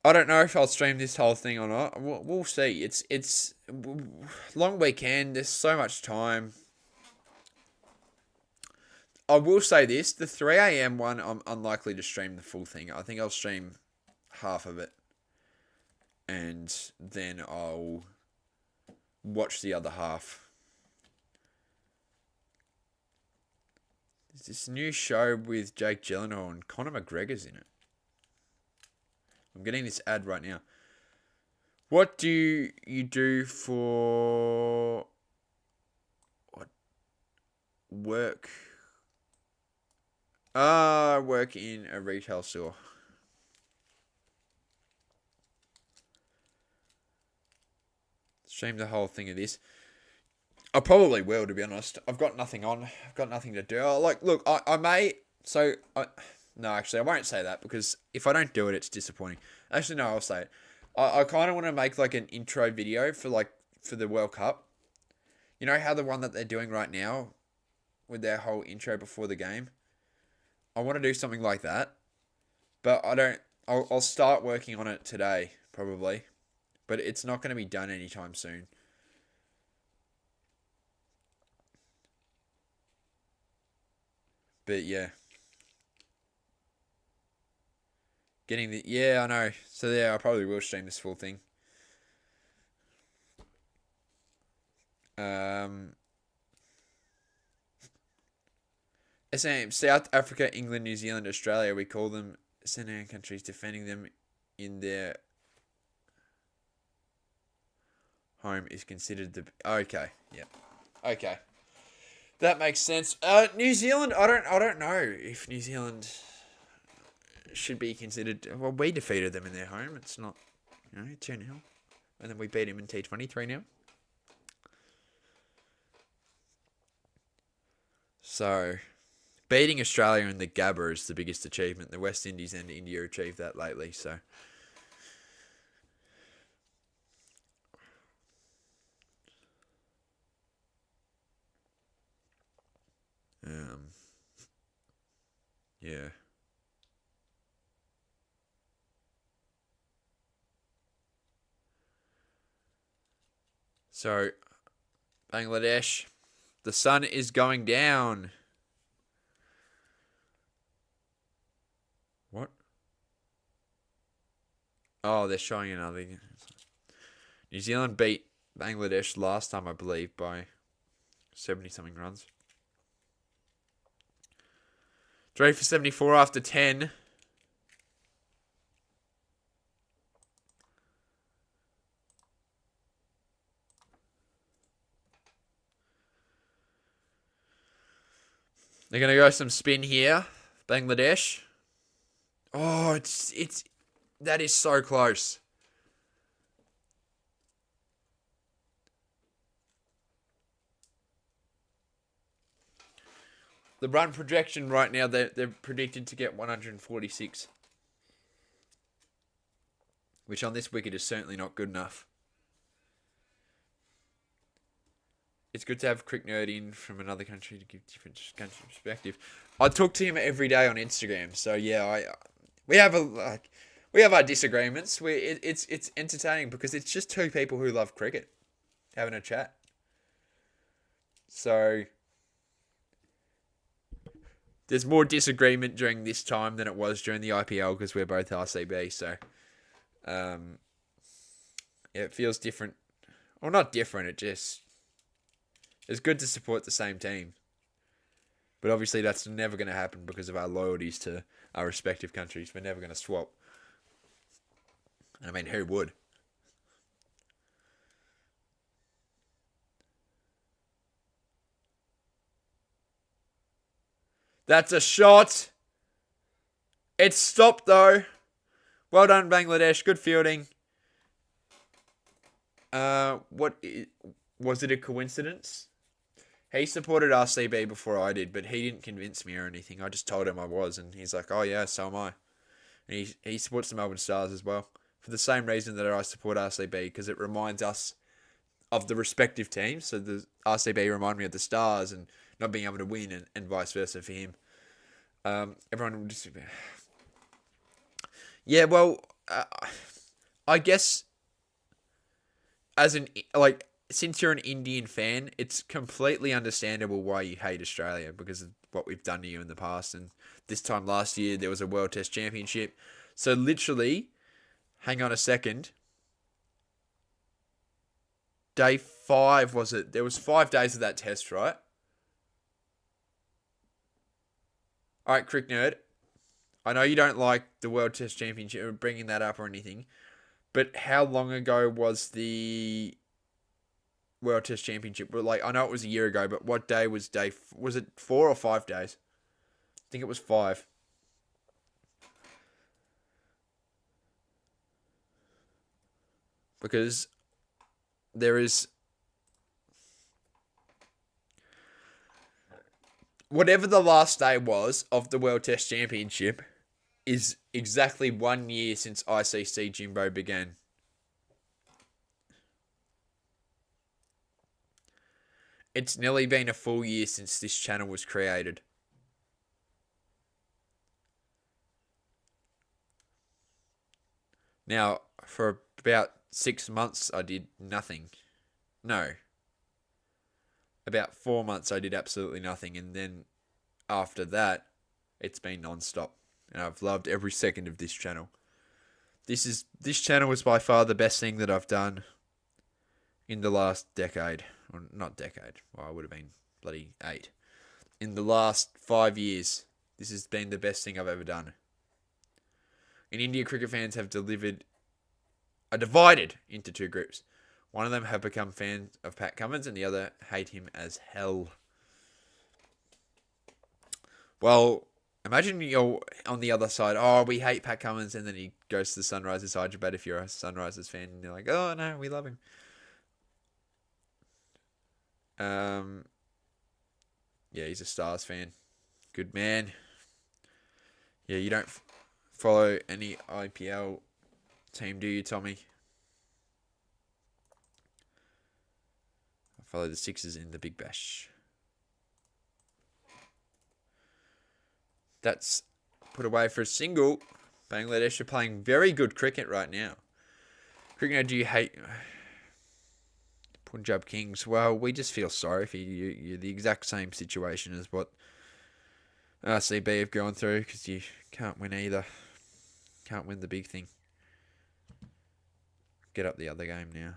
I don't know if I'll stream this whole thing or not. We'll see. It's long weekend. There's so much time. I will say this: the 3 a.m. one, I'm unlikely to stream the full thing. I think I'll stream half of it, and then I'll watch the other half. There's this new show with Jake Gyllenhaal and Conor McGregor's in it. I'm getting this ad right now. What do you do for work? I work in a retail store. Stream the whole thing of this. I probably will, to be honest. I've got nothing on. I've got nothing to do. Look, I may. No, actually, I won't say that, because if I don't do it, it's disappointing. Actually, no, I'll say it. I kind of want to make like an intro video for the World Cup. You know how the one that they're doing right now, with their whole intro before the game. I want to do something like that, but I don't. I'll start working on it today, probably, but it's not going to be done anytime soon. But yeah. Yeah, I know. So yeah, I probably will stream this full thing. SM, South Africa, England, New Zealand, Australia, we call them SNA countries, defending them in their home is considered the... Okay, yeah. Okay. That makes sense. New Zealand, I don't know if New Zealand should be considered... Well, we defeated them in their home. It's not, 2-0. And then we beat them in T20 3-0. So, beating Australia in the Gabba is the biggest achievement. The West Indies and India achieved that lately, so... yeah. So, Bangladesh, the sun is going down. What? Oh, they're showing another. New Zealand beat Bangladesh last time, I believe, by 70-something runs. 3 for 74 after 10. They're going to go some spin here. Bangladesh. Oh, that is so close. The run projection right now, they're predicted to get 146. Which on this wicket is certainly not good enough. It's good to have Crick Nerd in from another country to give different country perspective. I talk to him every day on Instagram, so yeah, we have our disagreements. It's entertaining because it's just two people who love cricket having a chat. So there's more disagreement during this time than it was during the IPL because we're both RCB. So yeah, it feels different. Well, not different. It's good to support the same team. But obviously that's never going to happen because of our loyalties to our respective countries. We're never going to swap. I mean, who would? That's a shot. It's stopped though. Well done, Bangladesh. Good fielding. What was it a coincidence? He supported RCB before I did, but he didn't convince me or anything. I just told him I was, and he's like, "Oh yeah, so am I." And he supports the Melbourne Stars as well for the same reason that I support RCB, because it reminds us of the respective teams. So the RCB remind me of the Stars and not being able to win, and vice versa for him. Everyone will just... Yeah, well, I guess since you're an Indian fan, it's completely understandable why you hate Australia because of what we've done to you in the past. And this time last year, there was a World Test Championship. So literally, hang on a second. Day 5, was it? There was 5 days of that test, right? All right, Crick Nerd. I know you don't like the World Test Championship or bringing that up or anything, but how long ago was the World Test Championship? But I know it was a year ago, but what day was was it 4 or 5 days? I think it was 5. Because there is... Whatever the last day was of the World Test Championship is exactly 1 year since ICC Jimbo began. It's nearly been a full year since this channel was created. Now, for about 6 months, I did nothing. No. About 4 months, I did absolutely nothing. And then after that, it's been non-stop. And I've loved every second of this channel. This channel is by far the best thing that I've done in the last decade. Or not decade. Well, I would have been bloody 8. In the last 5 years, this has been the best thing I've ever done. In India, cricket fans are divided into 2 groups. One of them have become fans of Pat Cummins and the other hate him as hell. Well, imagine you're on the other side. Oh, we hate Pat Cummins, and then he goes to the Sunrisers Hyderabad if you're a Sunrisers fan, and you're like, oh no, we love him. Yeah, he's a Stars fan. Good man. Yeah, you don't follow any IPL team, do you, Tommy? I follow the Sixers in the Big Bash. That's put away for a single. Bangladesh are playing very good cricket right now. Cricket, do you hate Punjab Kings? Well, we just feel sorry for you. You're the exact same situation as what RCB have gone through because you can't win either. Can't win the big thing. get up the other game now.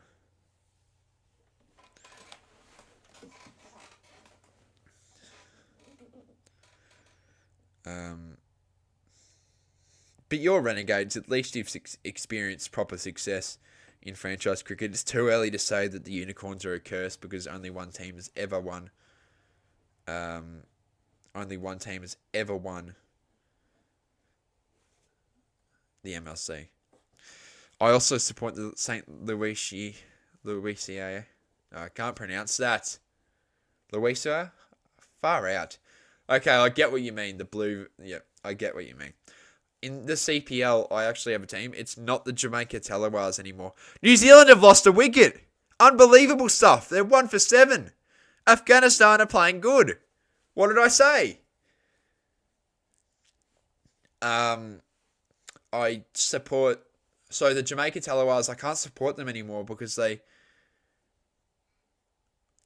But you're Renegades. At least you've experienced proper success in franchise cricket. It's too early to say that the Unicorns are a curse because only one team has ever won. Only one team has ever won the MLC. I also support the St. Louisia. I can't pronounce that. Louisa? Far out. Okay, I get what you mean. The blue. Yeah, I get what you mean. In the CPL, I actually have a team. It's not the Jamaica Tallawahs anymore. New Zealand have lost a wicket. Unbelievable stuff. They're 1 for 7. Afghanistan are playing good. What did I say? I support... So the Jamaica Tallawahs, I can't support them anymore because they...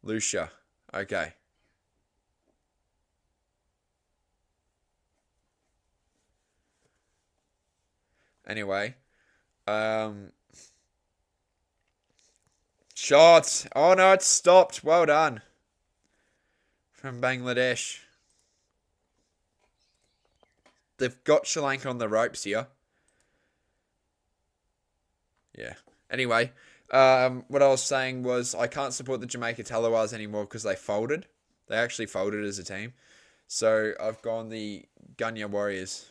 Lucia. Okay. Anyway. Shots. Oh no, it's stopped. Well done. From Bangladesh. They've got Sri Lanka on the ropes here. Yeah. Anyway, what I was saying was I can't support the Jamaica Tallawahs anymore because they folded. They actually folded as a team. So I've gone the Gunya Warriors.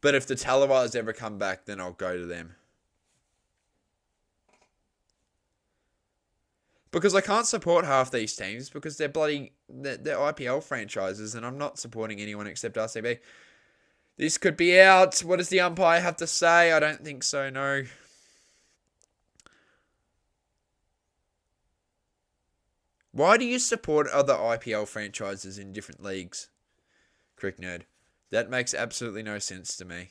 But if the Tallawahs ever come back, then I'll go to them. Because I can't support half these teams because they're they're IPL franchises and I'm not supporting anyone except RCB. This could be out. What does the umpire have to say? I don't think so, no. Why do you support other IPL franchises in different leagues? Crick Nerd. That makes absolutely no sense to me.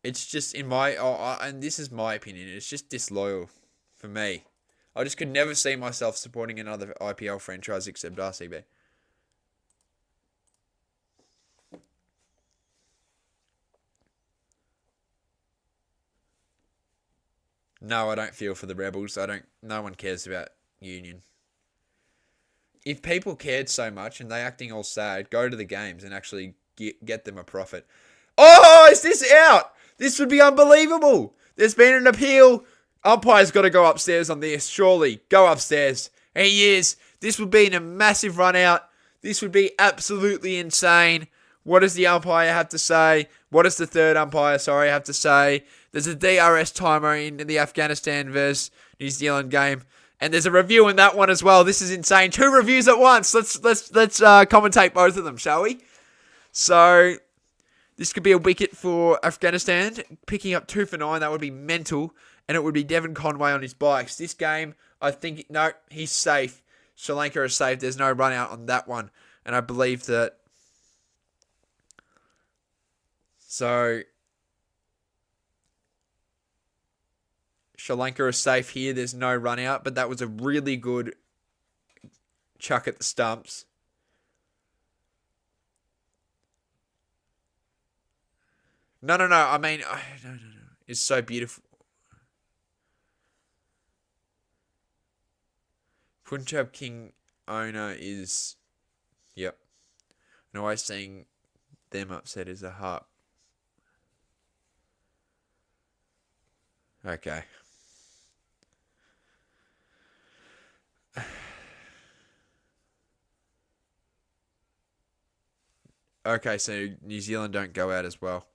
It's just in my... and this is my opinion. It's just disloyal for me. I just could never see myself supporting another IPL franchise except RCB. No, I don't feel for the Rebels. No one cares about Union. If people cared so much and they acting all sad, go to the games and actually get them a profit. Oh, is this out? This would be unbelievable. There's been an appeal. Umpire's got to go upstairs on this. Surely. Go upstairs. He is. This would be in a massive run out. This would be absolutely insane. What does the umpire have to say? What does the third umpire, have to say? There's a DRS timer in the Afghanistan versus New Zealand game. And there's a review in that one as well. This is insane. 2 reviews at once. Let's commentate both of them, shall we? So this could be a wicket for Afghanistan. Picking up 2 for 9. That would be mental. And it would be Devon Conway on his bikes. This game, I think, no, he's safe. Sri Lanka is safe. There's no run out on that one. And I believe that. So Sri Lanka is safe here. There's no run out, but that was a really good chuck at the stumps. No. I mean, no. It's so beautiful. Punjab King owner is, yep. And always seeing them upset is a heart. Okay. Okay, so New Zealand don't go out as well.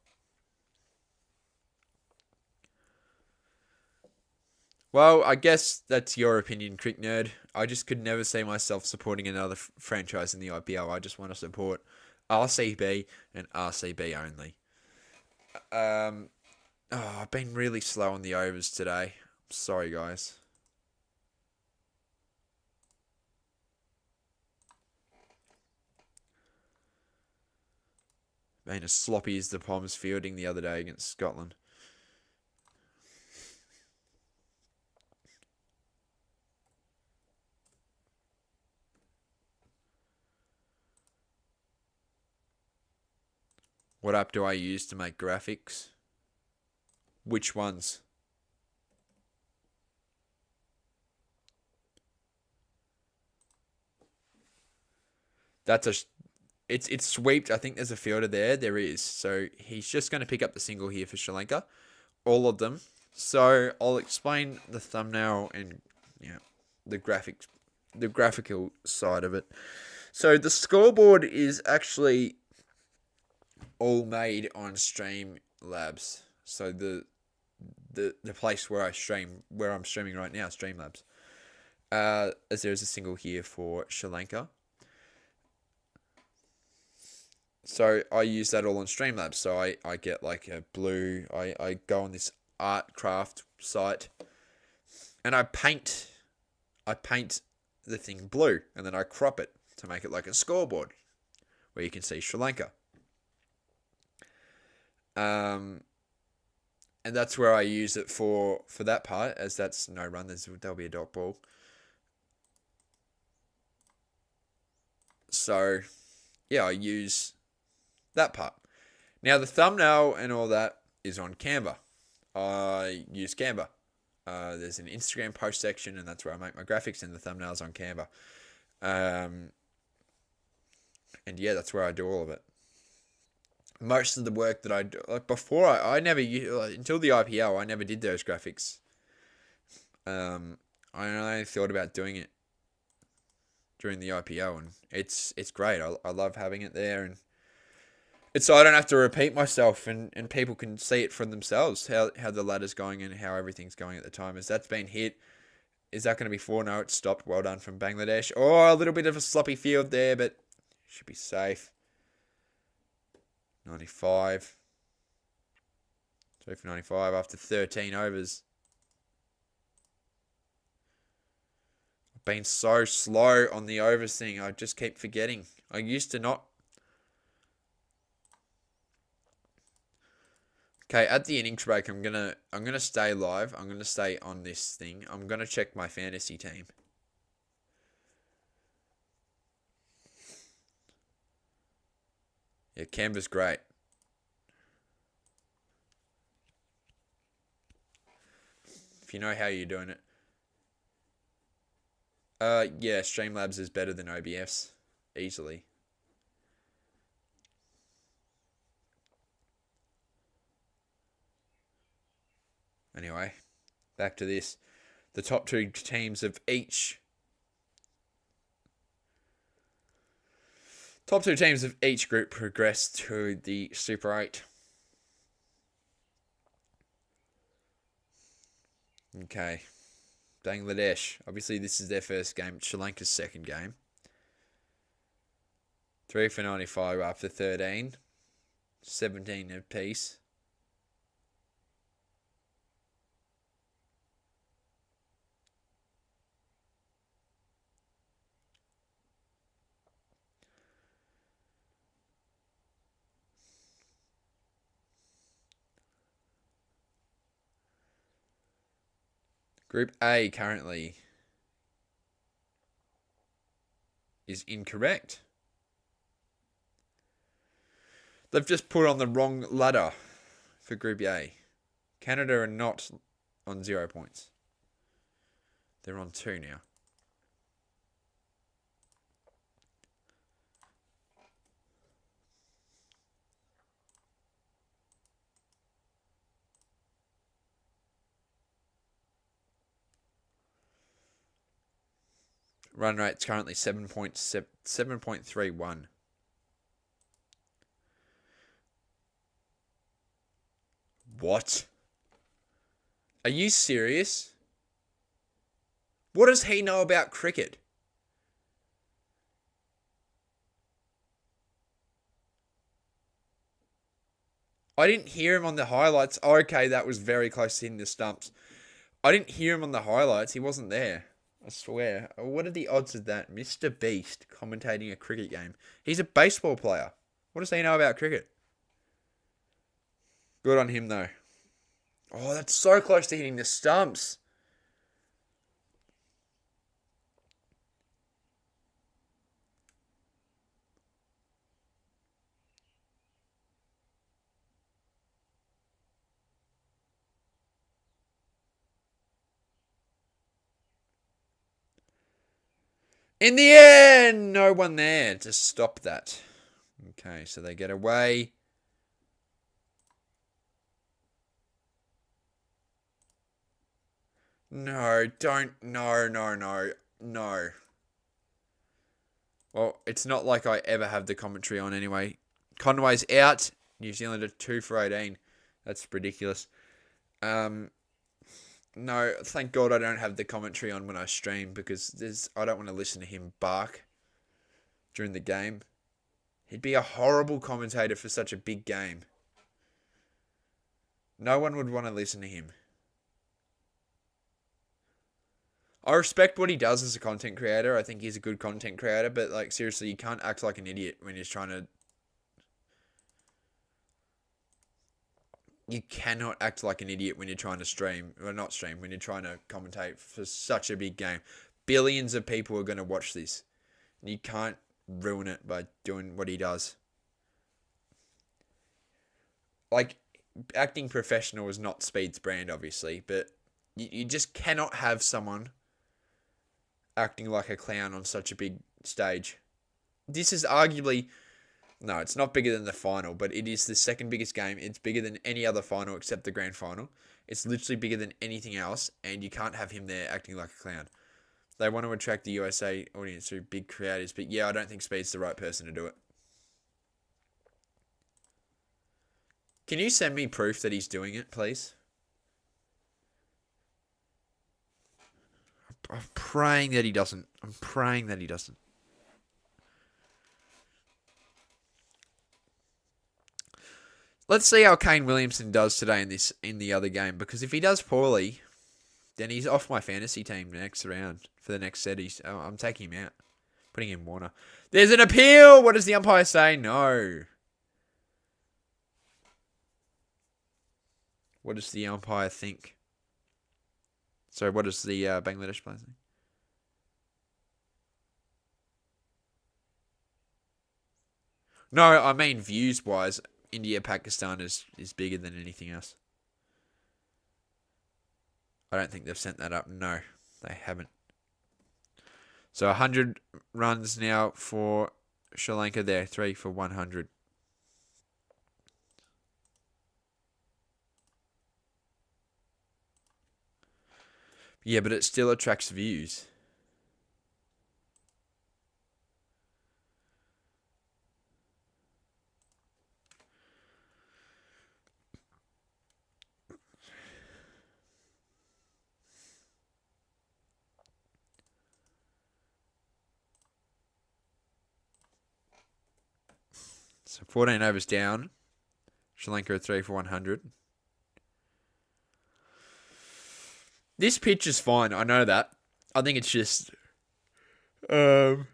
Well, I guess that's your opinion, Crick Nerd. I just could never see myself supporting another franchise in the IPL. I just want to support RCB and RCB only. I've been really slow on the overs today. I'm sorry, guys. Been as sloppy as the Poms fielding the other day against Scotland. What app do I use to make graphics? Which ones? It's sweeped. I think there's a fielder there. There is. So he's just going to pick up the single here for Sri Lanka. All of them. So I'll explain the thumbnail and the graphical side of it. So the scoreboard is actually all made on Streamlabs. So the place where I'm streaming right now, Streamlabs. As there's a single here for Sri Lanka. So I use that all on Streamlabs. So I get like a blue. I go on this art craft site, and I paint the thing blue, and then I crop it to make it like a scoreboard, where you can see Sri Lanka. And that's where I use it for that part, as that's no run. There'll be a dot ball. So yeah, I use that part. Now the thumbnail and all that is on Canva. I use Canva. There's an Instagram post section, and that's where I make my graphics, and the thumbnails on Canva. And yeah, that's where I do all of it. Most of the work that I do, like before, I never until the IPL, I never did those graphics. I only thought about doing it during the IPL, and it's great. I love having it there, and it's so I don't have to repeat myself, and people can see it for themselves how the ladder's going and how everything's going at the time. As that's been hit, is that going to be 4? No, it's stopped. Well done from Bangladesh. Oh, a little bit of a sloppy field there, but should be safe. 95. 2 for 95 after 13 overs. I've been so slow on the overs thing. I just keep forgetting. I used to not. Okay, at the innings break, I'm gonna stay live. I'm gonna stay on this thing. I'm gonna check my fantasy team. Yeah, Canva's great. If you know how you're doing it. Yeah, Streamlabs is better than OBS. Easily. Anyway, back to this. The top 2 teams of each group progress to the Super 8. Okay. Bangladesh. Obviously, this is their first game. Sri Lanka's second game. 3 for 95 after 13. 17 apiece. Group A currently is incorrect. They've just put on the wrong ladder for Group A. Canada are not on 0 points. They're on 2 now. Run rate's currently 7.31. What? Are you serious? What does he know about cricket? I didn't hear him on the highlights. Oh, okay, that was very close to hitting the stumps. I didn't hear him on the highlights. He wasn't there. I swear. What are the odds of that? Mr. Beast commentating a cricket game. He's a baseball player. What does he know about cricket? Good on him, though. Oh, that's so close to hitting the stumps. In the end, no one there to stop that. Okay, so they get away. No, don't. No, no, no, no. Well, it's not like I ever have the commentary on anyway. Conway's out. New Zealand are 2 for 18. That's ridiculous. No, thank God I don't have the commentary on when I stream because I don't want to listen to him bark during the game. He'd be a horrible commentator for such a big game. No one would want to listen to him. I respect what he does as a content creator. I think he's a good content creator, but like seriously, you can't act like an idiot when you're trying to... You cannot act like an idiot when you're trying to stream, or not stream, when you're trying to commentate for such a big game. Billions of people are going to watch this. And you can't ruin it by doing what he does. Like, acting professional is not Speed's brand, obviously, but you just cannot have someone acting like a clown on such a big stage. This is arguably... No, it's not bigger than the final, but it is the second biggest game. It's bigger than any other final except the grand final. It's literally bigger than anything else, and you can't have him there acting like a clown. They want to attract the USA audience through big creators, but yeah, I don't think Speed's the right person to do it. Can you send me proof that he's doing it, please? I'm praying that he doesn't. I'm praying that he doesn't. Let's see how Kane Williamson does today in the other game, because if he does poorly, then he's off my fantasy team next round for the next set. I'm taking him out, putting in Warner. There's an appeal. What does the umpire say? No. What does the umpire think? Sorry, what does the Bangladesh player think? No, I mean views-wise, India-Pakistan is bigger than anything else. I don't think they've sent that up. No, they haven't. So 100 runs now for Sri Lanka there. 3 for 100. Yeah, but it still attracts views. So 14 overs down. Sri Lanka are 3 for 100. This pitch is fine. I know that. I think it's just... Sorry,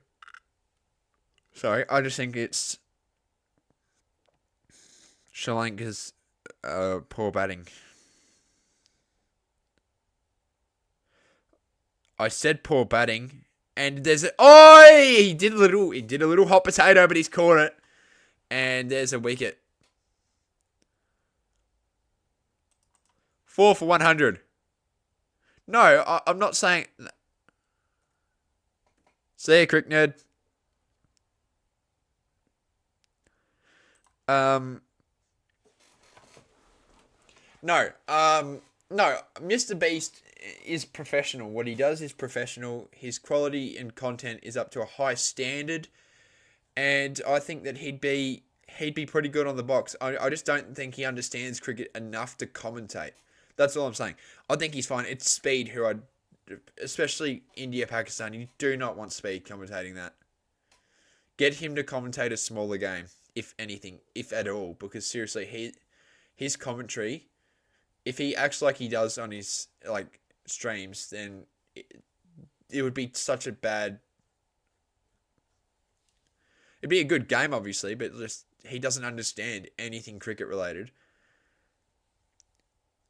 I just think it's... Sri Lanka's poor batting. I said poor batting. And there's a... Oh! He did a little hot potato, but he's caught it. And there's a wicket. 4 for 100. No, I'm not saying... See ya, crick nerd. No, Mr. Beast is professional. What he does is professional. His quality and content is up to a high standard. And I think that he'd be pretty good on the box. I just don't think he understands cricket enough to commentate. That's all I'm saying. I think he's fine. It's Speed especially India, Pakistan. You do not want Speed commentating that. Get him to commentate a smaller game, if anything, if at all. Because seriously, his commentary, if he acts like he does on his streams, then it would be such a bad... It'd be a good game, obviously, but just he doesn't understand anything cricket related.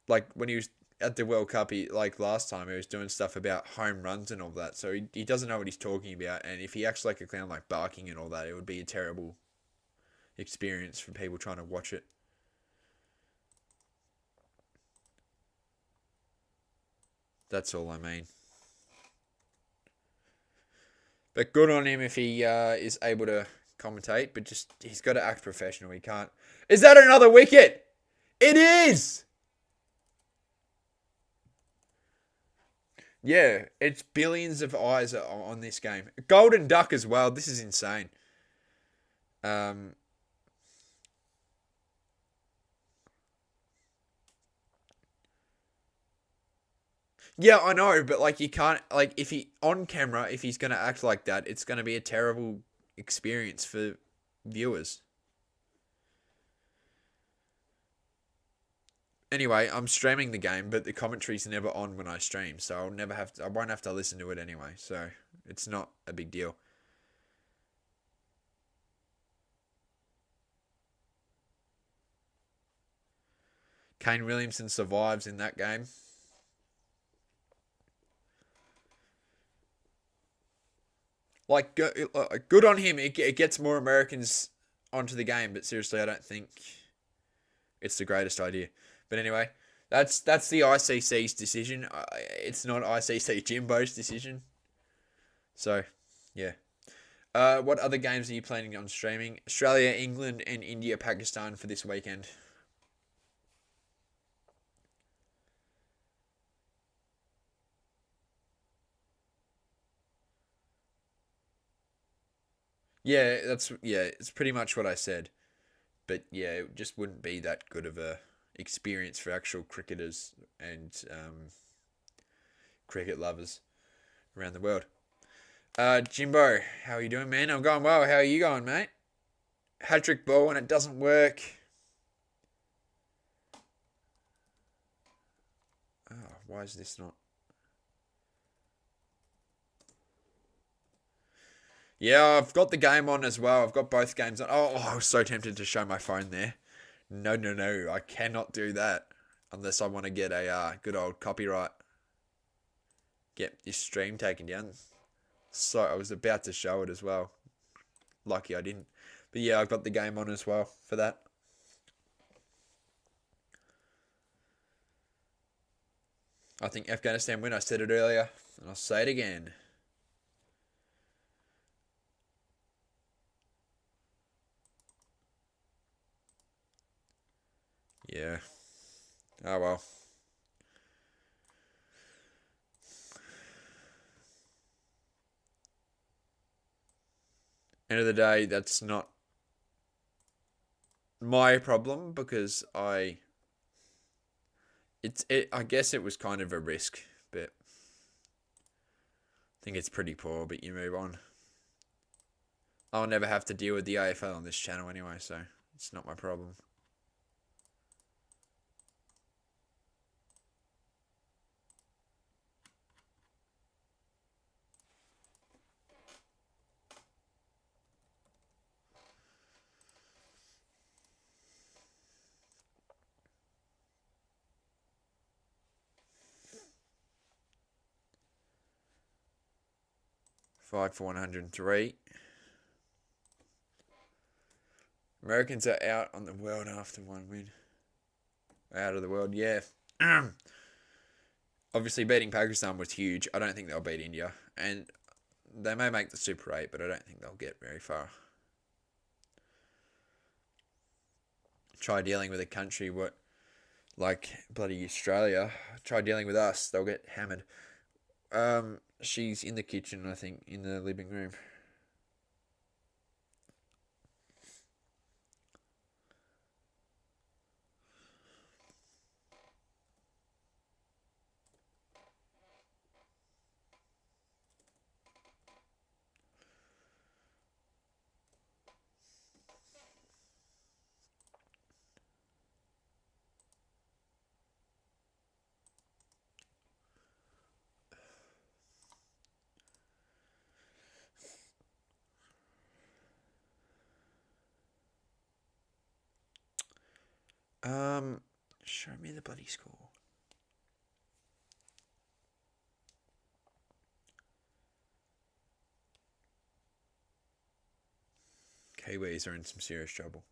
Like when he was at the World Cup, last time, he was doing stuff about home runs and all that. So he doesn't know what he's talking about. And if he acts like a clown, like barking and all that, it would be a terrible experience for people trying to watch it. That's all I mean. But good on him if he is able to commentate. But just he's got to act professional. He can't. Is that another wicket? It is. Yeah, it's billions of eyes on this game. Golden duck as well. This is insane. Yeah, I know, but like you can't like if he on camera, if he's gonna act like that, it's gonna be a terrible experience for viewers. Anyway, I'm streaming the game, but the commentary's never on when I stream, so I won't have to listen to it anyway, so it's not a big deal. Kane Williamson survives in that game. Like, good on him. It gets more Americans onto the game, but seriously, I don't think it's the greatest idea. But anyway, that's the ICC's decision. It's not ICC Jimbo's decision. So, yeah. What other games are you planning on streaming? Australia, England, and India, Pakistan for this weekend. Yeah, it's pretty much what I said. But yeah, it just wouldn't be that good of a experience for actual cricketers and cricket lovers around the world. Jimbo, how are you doing, man? I'm going well. How are you going, mate? Hat-trick ball and it doesn't work. Oh, why is this not? Yeah, I've got the game on as well. I've got both games on. Oh, I was so tempted to show my phone there. No. I cannot do that unless I want to get a good old copyright. Get this stream taken down. So I was about to show it as well. Lucky I didn't. But yeah, I've got the game on as well for that. I think Afghanistan win. I said it earlier, and I'll say it again. Yeah. Oh well. End of the day, that's not my problem because I guess it was kind of a risk, but I think it's pretty poor, but you move on. I'll never have to deal with the AFL on this channel anyway, so it's not my problem. Five for 103. Americans are out on the world after one win. Out of the world, yeah. Obviously, beating Pakistan was huge. I don't think they'll beat India. And they may make the Super 8, but I don't think they'll get very far. Try dealing with a country like bloody Australia. Try dealing with us. They'll get hammered. She's in the kitchen, I think, in the living room. Show me the bloody score. Kiwis are in some serious trouble.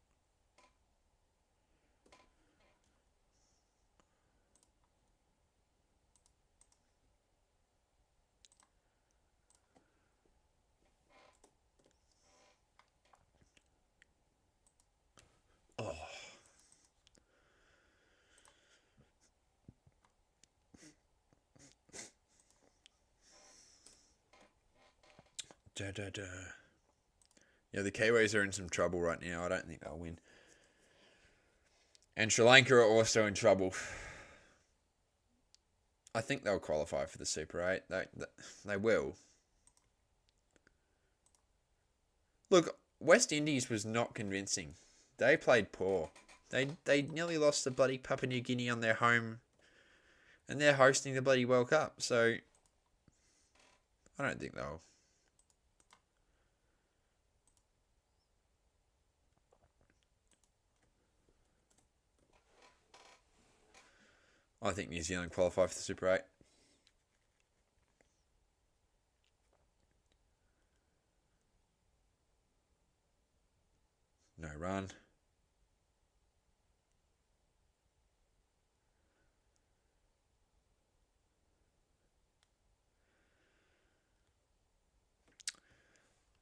Yeah, the Kiwis are in some trouble right now. I don't think they'll win. And Sri Lanka are also in trouble. I think they'll qualify for the Super 8. They will. Look, West Indies was not convincing. They played poor. They nearly lost to bloody Papua New Guinea on their home. And they're hosting the bloody World Cup. So, I don't think they'll. I think New Zealand qualify for the Super 8. No run.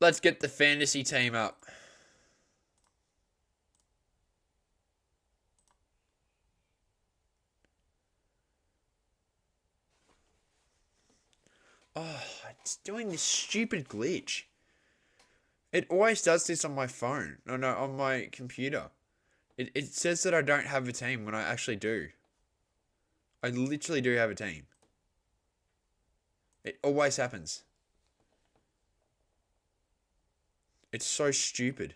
Let's get the fantasy team up. Oh, it's doing this stupid glitch. It always does this on my phone. No, on my computer. It says that I don't have a team when I actually do. I literally do have a team. It always happens. It's so stupid.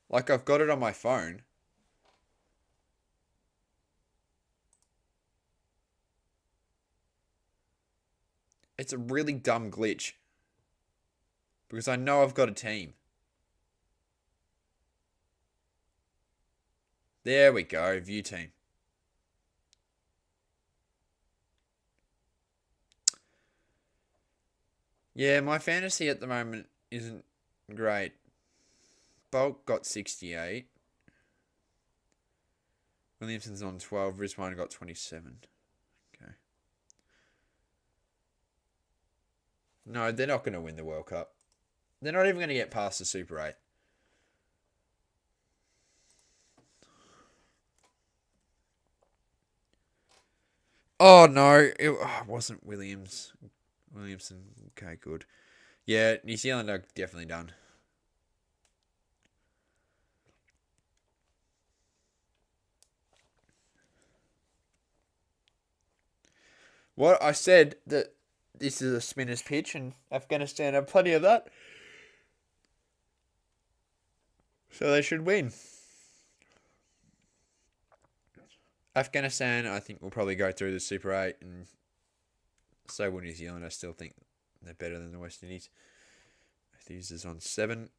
Like, I've got it on my phone. It's a really dumb glitch. Because I know I've got a team. There we go, view team. Yeah, my fantasy at the moment isn't great. Bulk got 68. Williamson's on 12. Rismine got 27. Okay. No, they're not going to win the World Cup. They're not even going to get past the Super 8. Oh, no. It wasn't Williamson. Okay, good. Yeah, New Zealand are definitely done. What I said that this is a spinner's pitch and Afghanistan have plenty of that. So they should win. Afghanistan, I think, will probably go through the Super 8, and so will New Zealand. I still think they're better than the West Indies. These is on 7.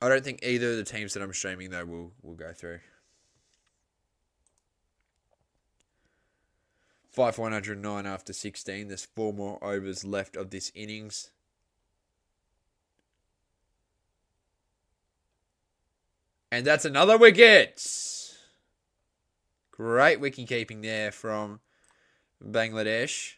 I don't think either of the teams that I'm streaming, though, will go through. 5 for 109 after 16. There's 4 more overs left of this innings. And that's another wicket. Great wicket keeping there from Bangladesh.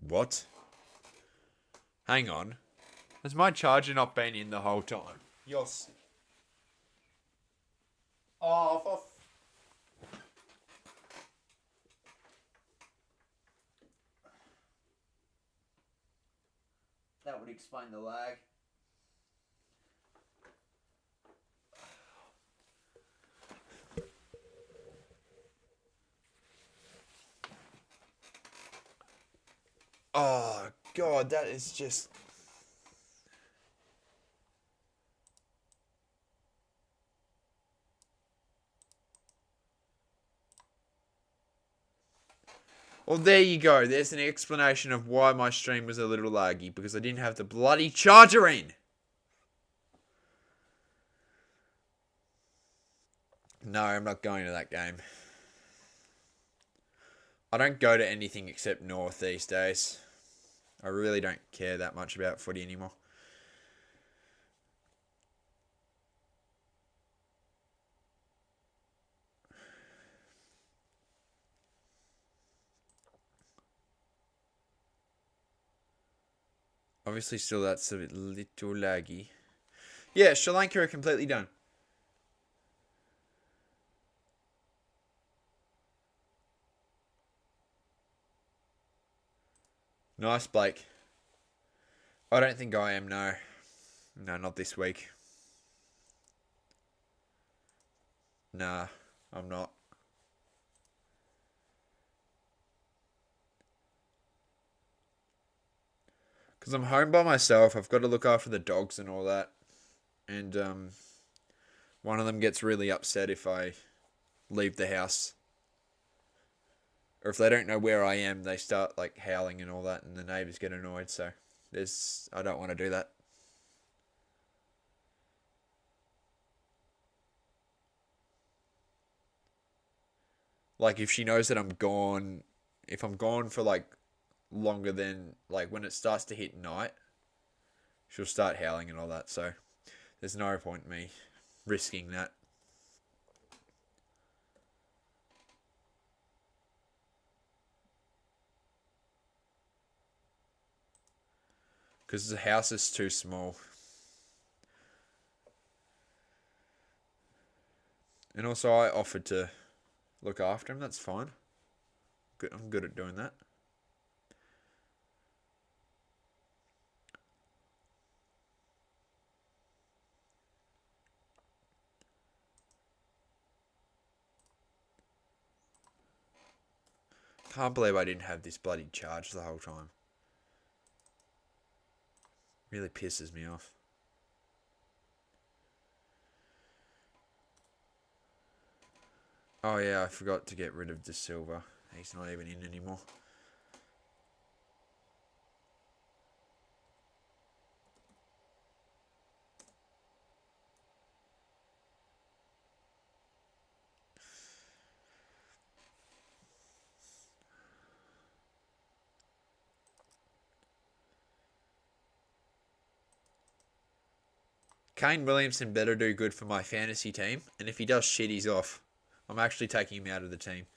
What? Hang on. Has my charger not been in the whole time? Yes. Oh, that would explain the lag. Oh, God, that is just... Well, there you go. There's an explanation of why my stream was a little laggy, because I didn't have the bloody charger in. No, I'm not going to that game. I don't go to anything except North these days. I really don't care that much about footy anymore. Obviously, still that's a little laggy. Yeah, Sri Lanka are completely done. Nice, Blake. I don't think I am, no. No, not this week. Nah, I'm not. Because I'm home by myself. I've got to look after the dogs and all that. And one of them gets really upset if I leave the house. Or if they don't know where I am, they start like howling and all that, and the neighbours get annoyed. So I don't want to do that. Like if she knows that I'm gone, if I'm gone for like longer than like when it starts to hit night, she'll start howling and all that. So there's no point in me risking that. Because the house is too small. And also I offered to look after him. That's fine. Good. I'm good at doing that. Can't believe I didn't have this bloody charge the whole time. Really pisses me off. Oh yeah, I forgot to get rid of De Silva. He's not even in anymore. Kane Williamson better do good for my fantasy team, and if he does shit, he's off. I'm actually taking him out of the team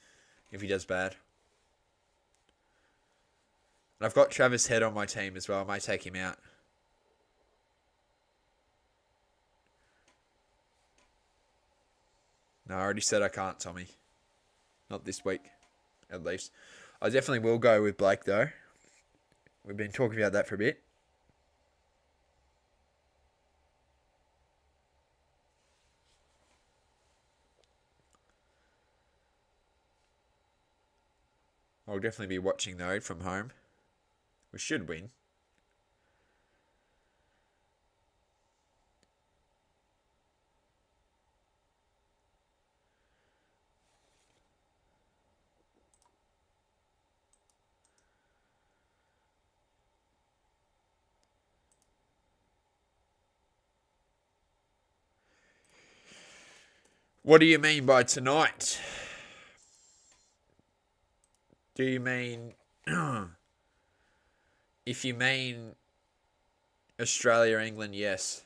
if he does bad. And I've got Travis Head on my team as well. I might take him out. No, I already said I can't, Tommy. Not this week, at least. I definitely will go with Blake, though. We've been talking about that for a bit. I'll definitely be watching, though, from home. We should win. What do you mean by tonight? Do you mean... If you mean Australia, England, yes.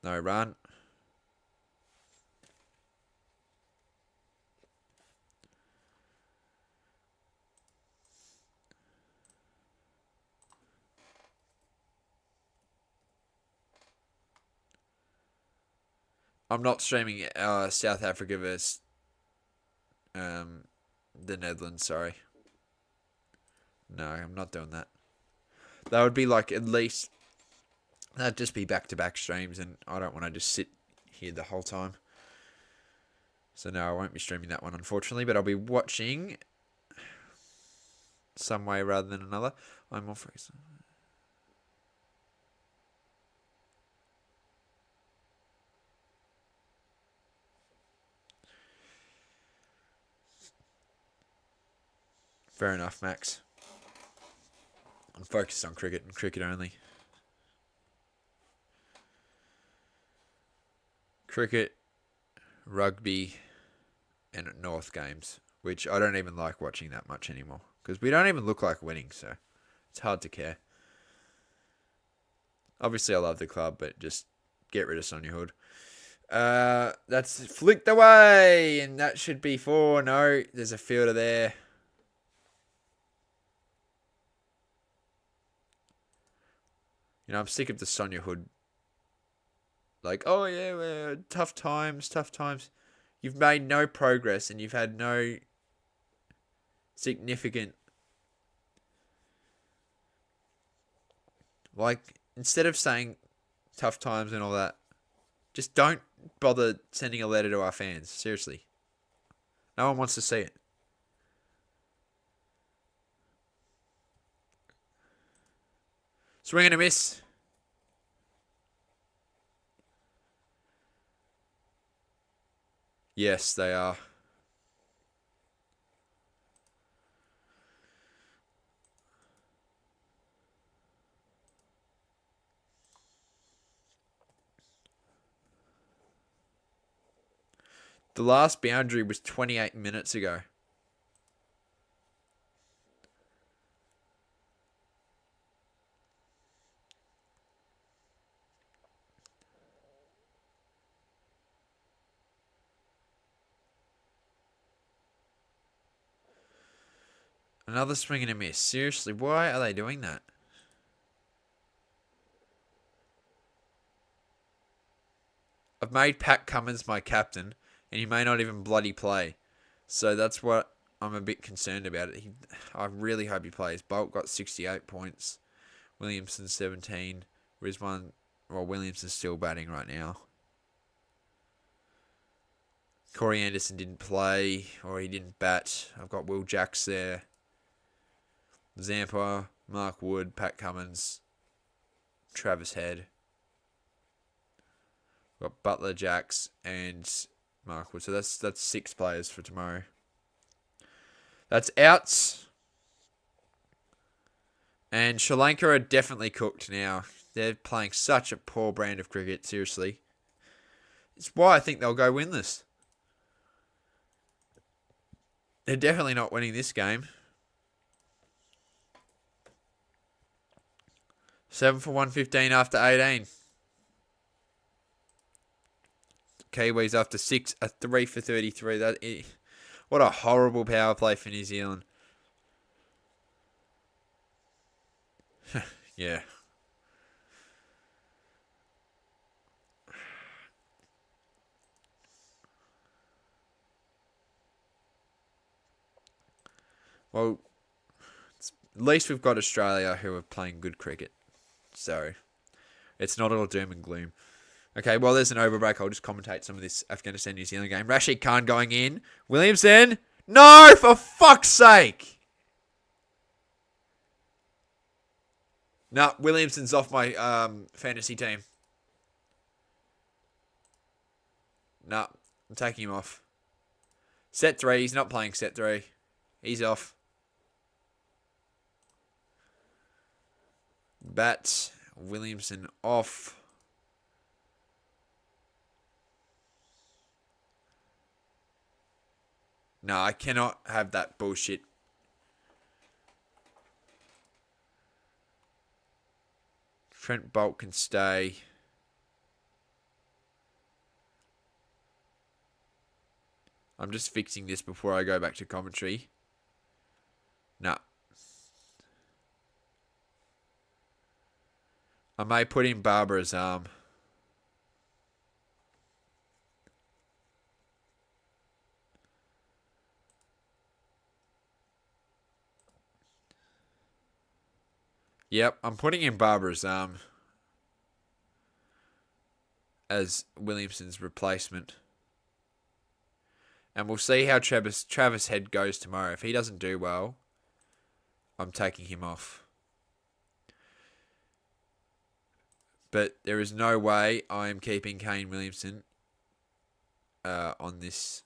No run. I'm not streaming South Africa versus the Netherlands, sorry. No, I'm not doing that. That would be like at least... That'd just be back-to-back streams, and I don't want to just sit here the whole time. So no, I won't be streaming that one, unfortunately, but I'll be watching some way rather than another. I'm off. Fair enough, Max. I'm focused on cricket and cricket only. Cricket, rugby, and North games, which I don't even like watching that much anymore. Because we don't even look like winning, so it's hard to care. Obviously, I love the club, but just get rid of Sonia Hood. That's flicked away, and that should be 4. No, there's a fielder there. You know, I'm sick of the Sonia Hood. Like, oh yeah, tough times. You've made no progress, and you've had no significant... Like, instead of saying tough times and all that, just don't bother sending a letter to our fans. Seriously. No one wants to see it. Swing and a miss. Yes, they are. The last boundary was 28 minutes ago. Another swing and a miss. Seriously, why are they doing that? I've made Pat Cummins my captain, and he may not even bloody play. So that's what I'm a bit concerned about. I really hope he plays. Bolt got 68 points. Williamson 17. Williamson's still batting right now. Corey Anderson didn't play, or he didn't bat. I've got Will Jacks there. Zampa, Mark Wood, Pat Cummins, Travis Head. We've got Butler, Jacks, and Mark Wood. So that's 6 players for tomorrow. That's outs. And Sri Lanka are definitely cooked now. They're playing such a poor brand of cricket, seriously. It's why I think they'll go winless. They're definitely not winning this game. 7 for 115 after 18. Kiwis after 6, a 3 for 33. What a horrible power play for New Zealand. Yeah. Well, at least we've got Australia who are playing good cricket. So, it's not all doom and gloom. Okay, well, there's an overbreak. I'll just commentate some of this Afghanistan-New Zealand game. Rashid Khan going in. Williamson. No, for fuck's sake. No, Williamson's off my fantasy team. No, I'm taking him off. Set 3. He's not playing set 3. He's off. Bat. Williamson off. No, I cannot have that bullshit. Trent Bolt can stay. I'm just fixing this before I go back to commentary. No. I may put in Barbara's arm. Yep, I'm putting in Barbara's arm as Williamson's replacement. And we'll see how Travis Head goes tomorrow. If he doesn't do well, I'm taking him off. But there is no way I am keeping Kane Williamson on this.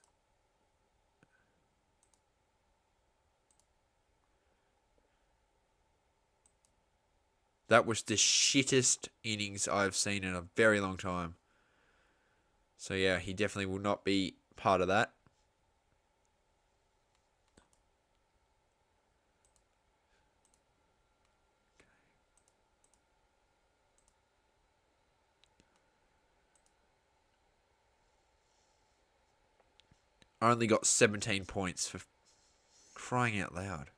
That was the shittest innings I've seen in a very long time. So yeah, he definitely will not be part of that. only got 17 points for crying out loud.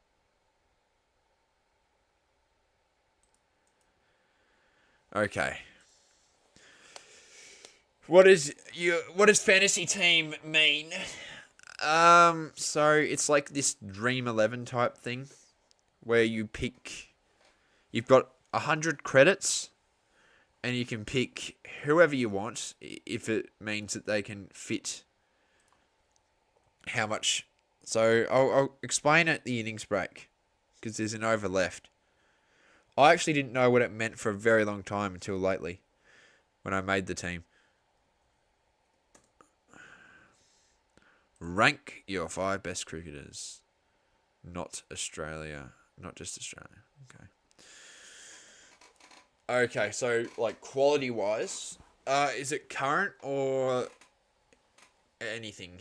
Okay. What does fantasy team mean? So it's like this Dream 11 type thing where you've got 100 credits and you can pick whoever you want if it means that they can fit how much. So I'll explain at the innings break because there's an over left. I actually didn't know what it meant for a very long time until lately when I made the team. Rank your 5 best cricketers. Not Australia. Not just Australia. Okay. Okay, so like quality wise, is it current or anything?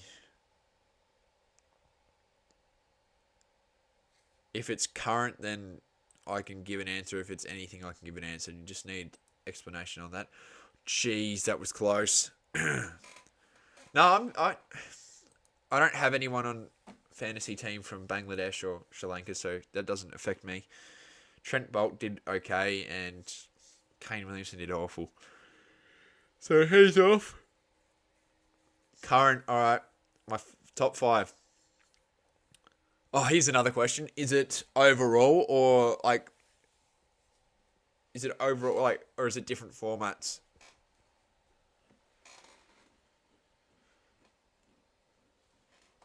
If it's current, then I can give an answer. If it's anything, I can give an answer. You just need explanation on that. Jeez, that was close. No, I don't have anyone on fantasy team from Bangladesh or Sri Lanka, so that doesn't affect me. Trent Boult did okay, and Kane Williamson did awful. So he's off. Current, all right. My top 5. Oh, here's another question. Is it overall or like... Is it overall like, or is it different formats?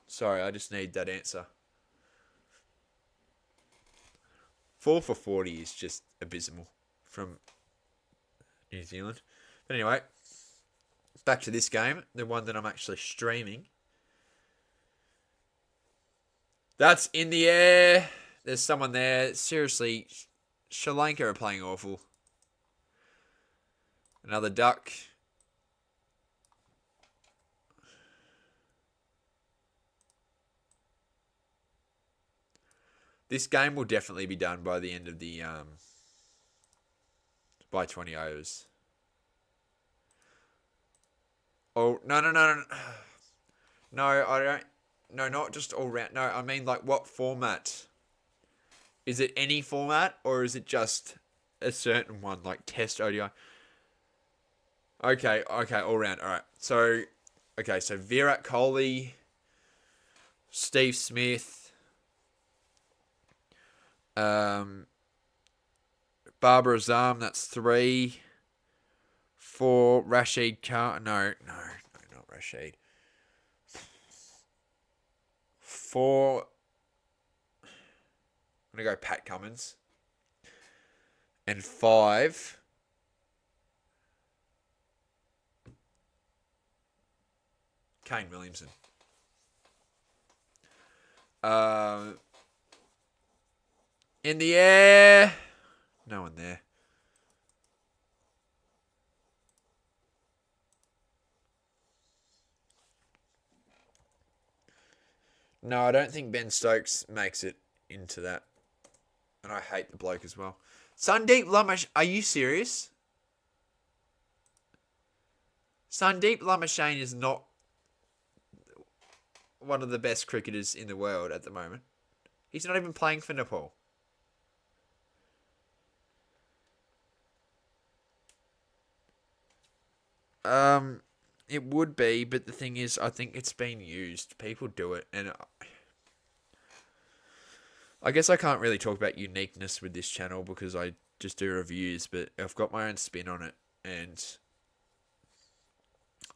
Sorry, I just need that answer. 4 for 40 is just abysmal from New Zealand. But anyway, back to this game, the one that I'm actually streaming. That's in the air. There's someone there. Seriously, Sri Lanka are playing awful. Another duck. This game will definitely be done by the end of the by 20 overs. Oh, no. No, I don't. No, not just all round. No, I mean like what format? Is it any format or is it just a certain one like Test ODI? Okay, all round. All right. So Virat Kohli, Steve Smith, Barbara Azam, that's 3. 4, Rashid Khan. No, not Rashid. 4, I'm going to go Pat Cummins. And 5, Kane Williamson. In the air. No one there. No, I don't think Ben Stokes makes it into that. And I hate the bloke as well. Sandeep Lamash, are you serious? Sandeep Lamashane is not one of the best cricketers in the world at the moment. He's not even playing for Nepal. It would be, but the thing is, I think it's been used. People do it, and I guess I can't really talk about uniqueness with this channel because I just do reviews, but I've got my own spin on it, and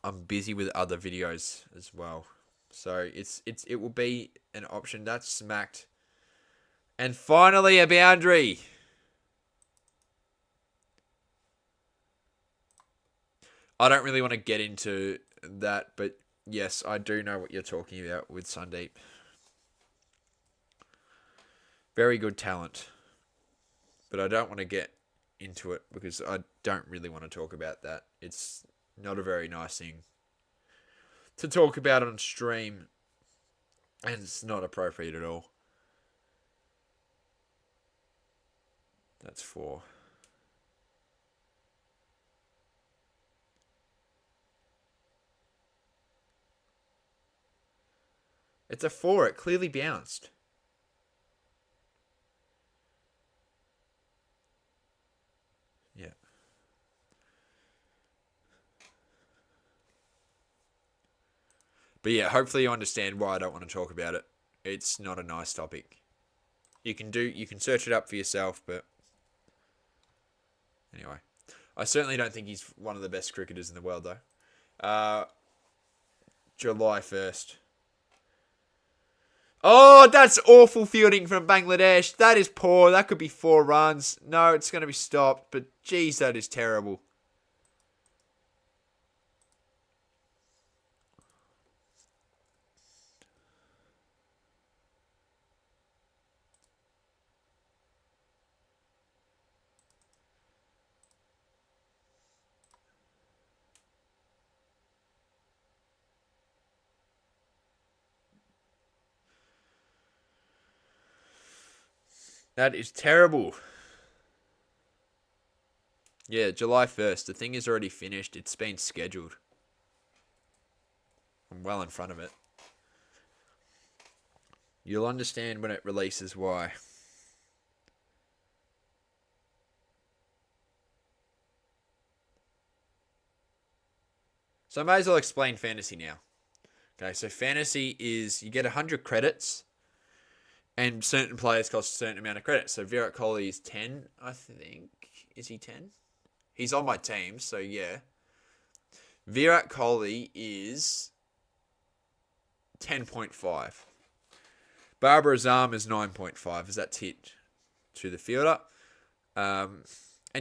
I'm busy with other videos as well. So it will be an option. That's smacked. And finally, a boundary. I don't really want to get into that, but yes, I do know what you're talking about with Sandeep. Very good talent. But I don't want to get into it because I don't really want to talk about that. It's not a very nice thing to talk about on stream, and it's not appropriate at all. That's 4. It's a 4. It clearly bounced. Yeah. But yeah, hopefully you understand why I don't want to talk about it. It's not a nice topic. You can search it up for yourself, but anyway. I certainly don't think he's one of the best cricketers in the world, though. July 1st. Oh, that's awful fielding from Bangladesh. That is poor. That could be 4 runs. No, it's going to be stopped. But, geez, that is terrible. That is terrible. Yeah, July 1st. The thing is already finished. It's been scheduled. I'm well in front of it. You'll understand when it releases why. So I may as well explain fantasy now. Okay, so fantasy is you get 100 credits. And certain players cost a certain amount of credits. So Virat Kohli is 10, I think. Is he 10? He's on my team, so yeah. Virat Kohli is 10.5. Barbara Azam is 9.5, as that's hit to the fielder. And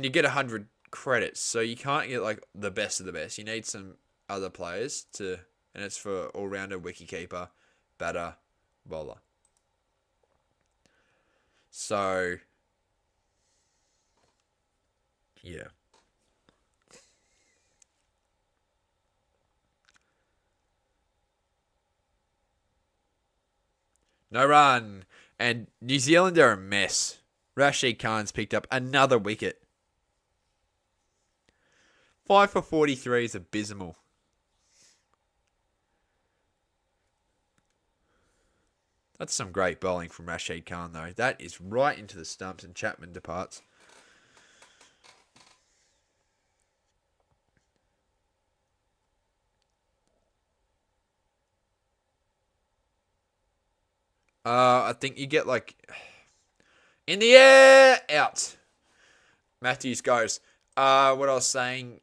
you get 100 credits, so you can't get like the best of the best. You need some other players to, and it's for all-rounder, wicketkeeper, batter, bowler. So, yeah. No run. And New Zealand are a mess. Rashid Khan's picked up another wicket. 5 for 43 is abysmal. That's some great bowling from Rashid Khan, though. That is right into the stumps, and Chapman departs. I think you get like in the air, out. Matthews goes. What I was saying,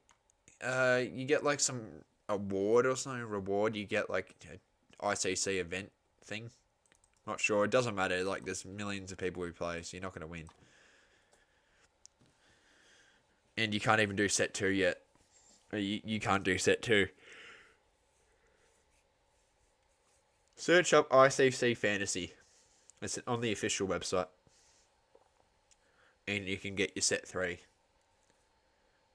you get like some award or something, reward. You get like an ICC event thing. Not sure. It doesn't matter. Like, there's millions of people who play, so you're not going to win. And you can't even do set 2 yet. You can't do set 2. Search up ICC Fantasy. It's on the official website. And you can get your set 3.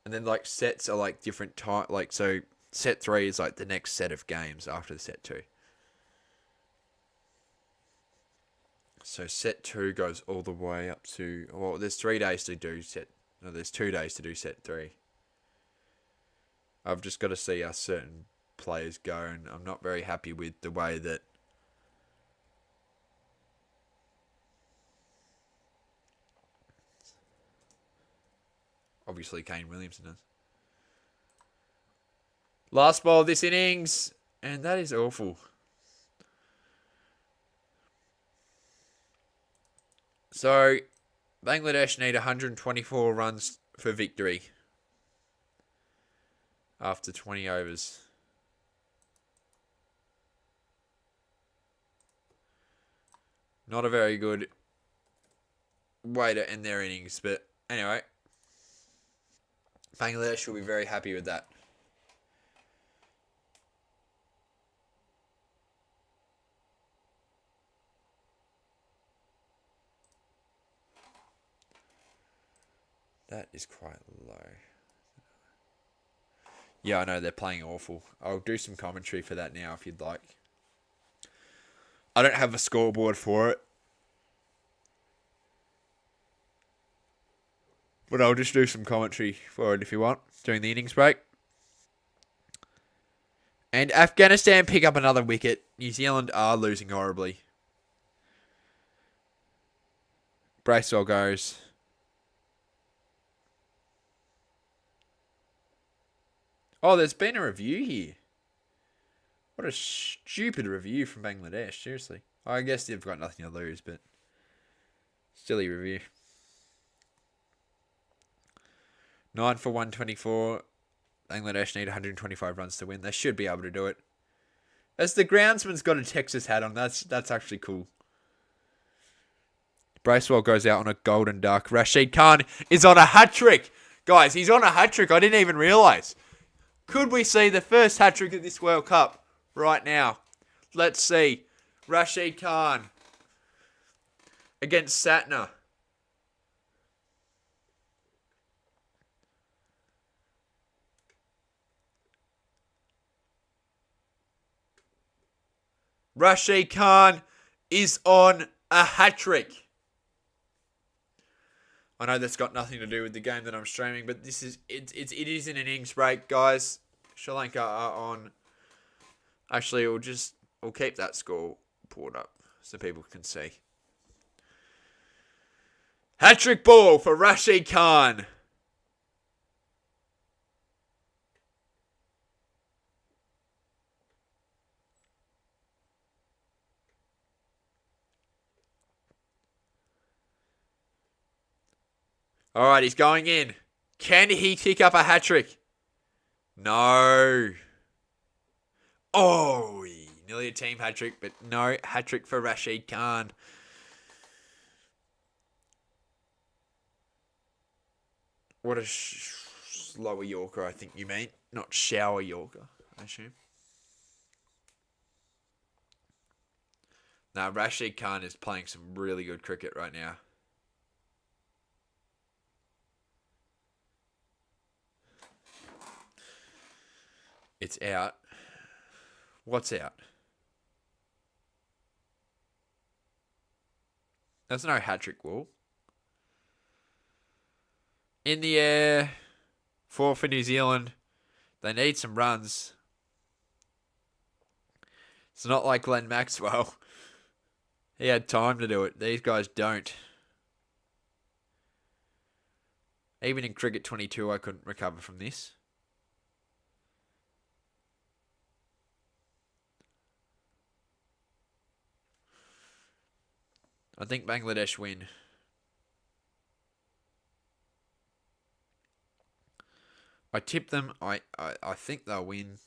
And then, like, sets are, like, different type. Like, so set 3 is, like, the next set of games after the set 2. So set 2 goes all the way up to... Well, there's 3 days to do set... No, there's 2 days to do set 3. I've just got to see how certain players go, and I'm not very happy with the way that... Obviously, Kane Williamson does. Last ball of this innings, and that is awful. So, Bangladesh need 124 runs for victory after 20 overs. Not a very good way to end their innings, but anyway, Bangladesh will be very happy with that. That is quite low. Yeah, I know, they're playing awful. I'll do some commentary for that now if you'd like. I don't have a scoreboard for it. But I'll just do some commentary for it if you want, during the innings break. And Afghanistan pick up another wicket. New Zealand are losing horribly. Bracewell goes. Oh, there's been a review here. What a stupid review from Bangladesh. Seriously. I guess they've got nothing to lose, but silly review. 9 for 124. Bangladesh need 125 runs to win. They should be able to do it. As the groundsman's got a Texas hat on, that's actually cool. Bracewell goes out on a golden duck. Rashid Khan is on a hat-trick. Guys, he's on a hat-trick. I didn't even realise. Could we see the first hat-trick of this World Cup right now? Let's see. Rashid Khan against Satner. Rashid Khan is on a hat-trick. I know that's got nothing to do with the game that I'm streaming, but it is an innings break, guys. Sri Lanka are on. Actually, we'll keep that score pulled up so people can see. Hat-trick ball for Rashid Khan. All right, he's going in. Can he pick up a hat-trick? No. Oh, nearly a team hat-trick, but no hat-trick for Rashid Khan. What a slower Yorker, I think you mean. Not shower Yorker, I assume. Now, Rashid Khan is playing some really good cricket right now. It's out. What's out? There's no hat-trick wall. In the air. 4 for New Zealand. They need some runs. It's not like Glenn Maxwell. He had time to do it. These guys don't. Even in Cricket 22, I couldn't recover from this. I think Bangladesh win. I tip them. I think they'll win,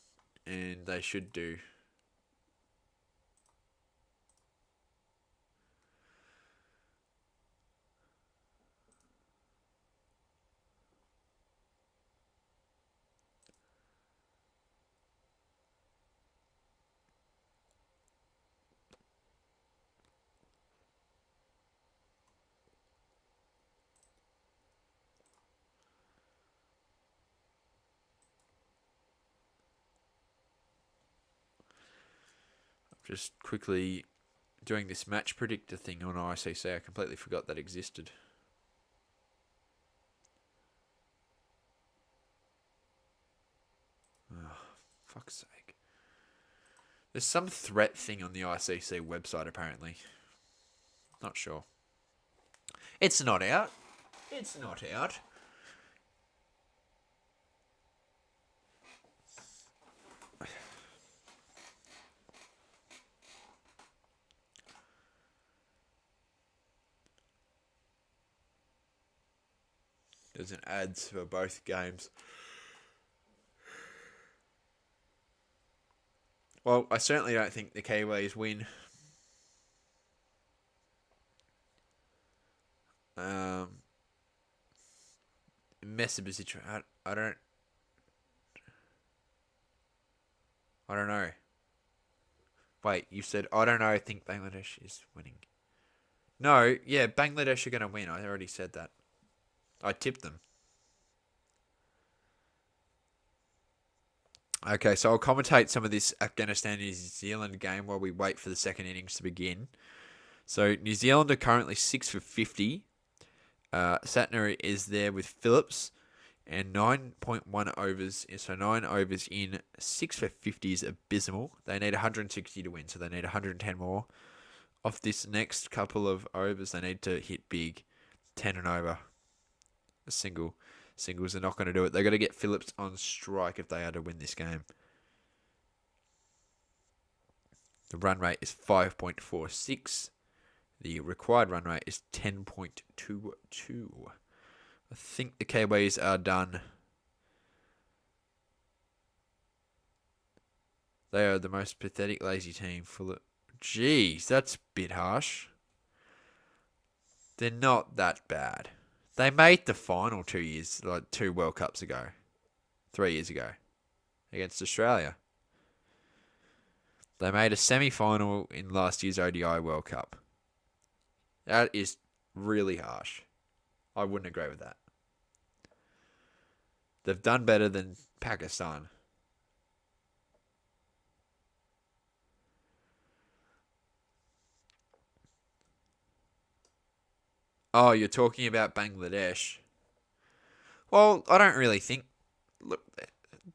and they should do. Just quickly doing this match predictor thing on ICC. I completely forgot that existed. Oh, fuck's sake. There's some threat thing on the ICC website apparently. Not sure. It's not out. It's not out. There's an ads for both games. Well, I certainly don't think the Kiwis win. Message. I don't know. Wait, you said I don't know. I think Bangladesh is winning. No, yeah, Bangladesh are going to win. I already said that. I tipped them. Okay, so I'll commentate some of this Afghanistan-New Zealand game while we wait for the second innings to begin. So New Zealand are currently 6 for 50. Satner is there with Phillips. And 9.1 overs, so 9 overs in 6 for 50 is abysmal. They need 160 to win, so they need 110 more. Off this next couple of overs, they need to hit big, 10 and over. A single. Singles are not going to do it. They've got to get Phillips on strike if they are to win this game. The run rate is 5.46. The required run rate is 10.22. I think the Kiwis are done. They are the most pathetic, lazy team. Jeez, that's a bit harsh. They're not that bad. They made the final 2 World Cups ago. 3 years ago. Against Australia. They made a semi-final in last year's ODI World Cup. That is really harsh. I wouldn't agree with that. They've done better than Pakistan. Oh, you're talking about Bangladesh. Well, I don't really think... Look,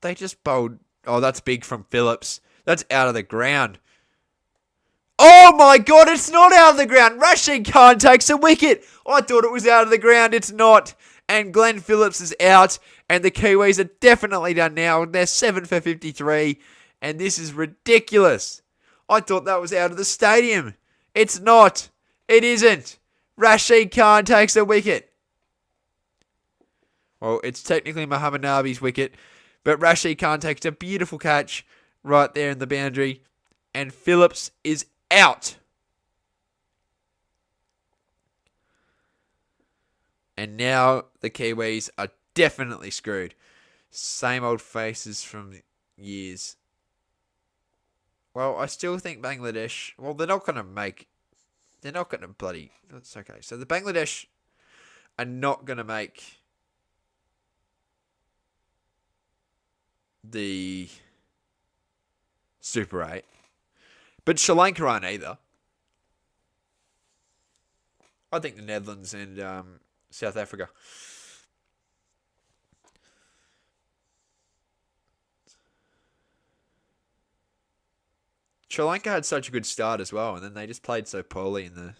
they just bowled... Oh, that's big from Phillips. That's out of the ground. Oh my God, it's not out of the ground. Rashid Khan takes a wicket. I thought it was out of the ground. It's not. And Glenn Phillips is out. And the Kiwis are definitely done now. They're 7 for 53. And this is ridiculous. I thought that was out of the stadium. It's not. It isn't. Rashid Khan takes a wicket. Well, it's technically Muhammad Nabi's wicket. But Rashid Khan takes a beautiful catch right there in the boundary. And Phillips is out. And now the Kiwis are definitely screwed. Same old faces from years. Well, I still think Bangladesh... Well, they're not going to bloody... That's okay. So the Bangladesh are not going to make the Super 8. But Sri Lanka aren't either. I think the Netherlands and South Africa. Sri Lanka had such a good start as well, and then they just played so poorly in the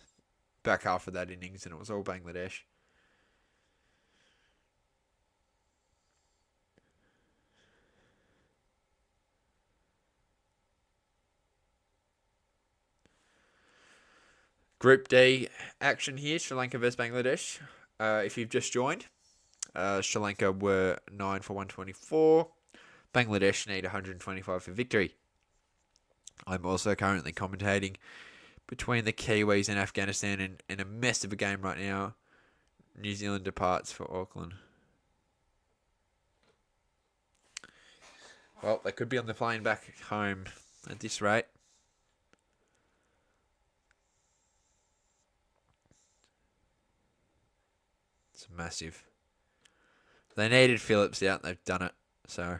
back half of that innings, and it was all Bangladesh. Group D action here, Sri Lanka versus Bangladesh. If you've just joined, Sri Lanka were 9 for 124. Bangladesh need 125 for victory. I'm also currently commentating between the Kiwis and Afghanistan in a mess of a game right now. New Zealand departs for Auckland. Well, they could be on the plane back home at this rate. It's massive. They needed Phillips out. They've done it. So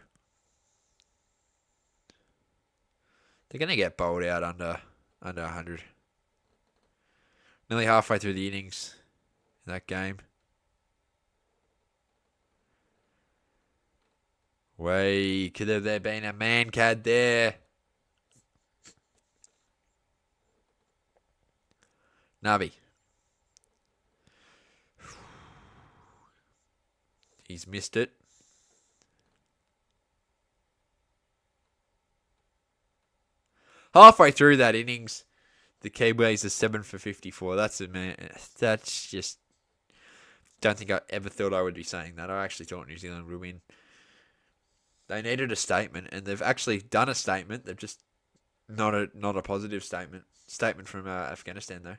they're going to get bowled out under 100. Nearly halfway through the innings in that game. Could have there been a man-cad there? Nabi. He's missed it. Halfway through that innings, the Kiwis are 7 for 54. That's just... Don't think I ever thought I would be saying that. I actually thought New Zealand would win. They needed a statement, and they've actually done a statement. They've just not a positive statement. Statement from Afghanistan, though.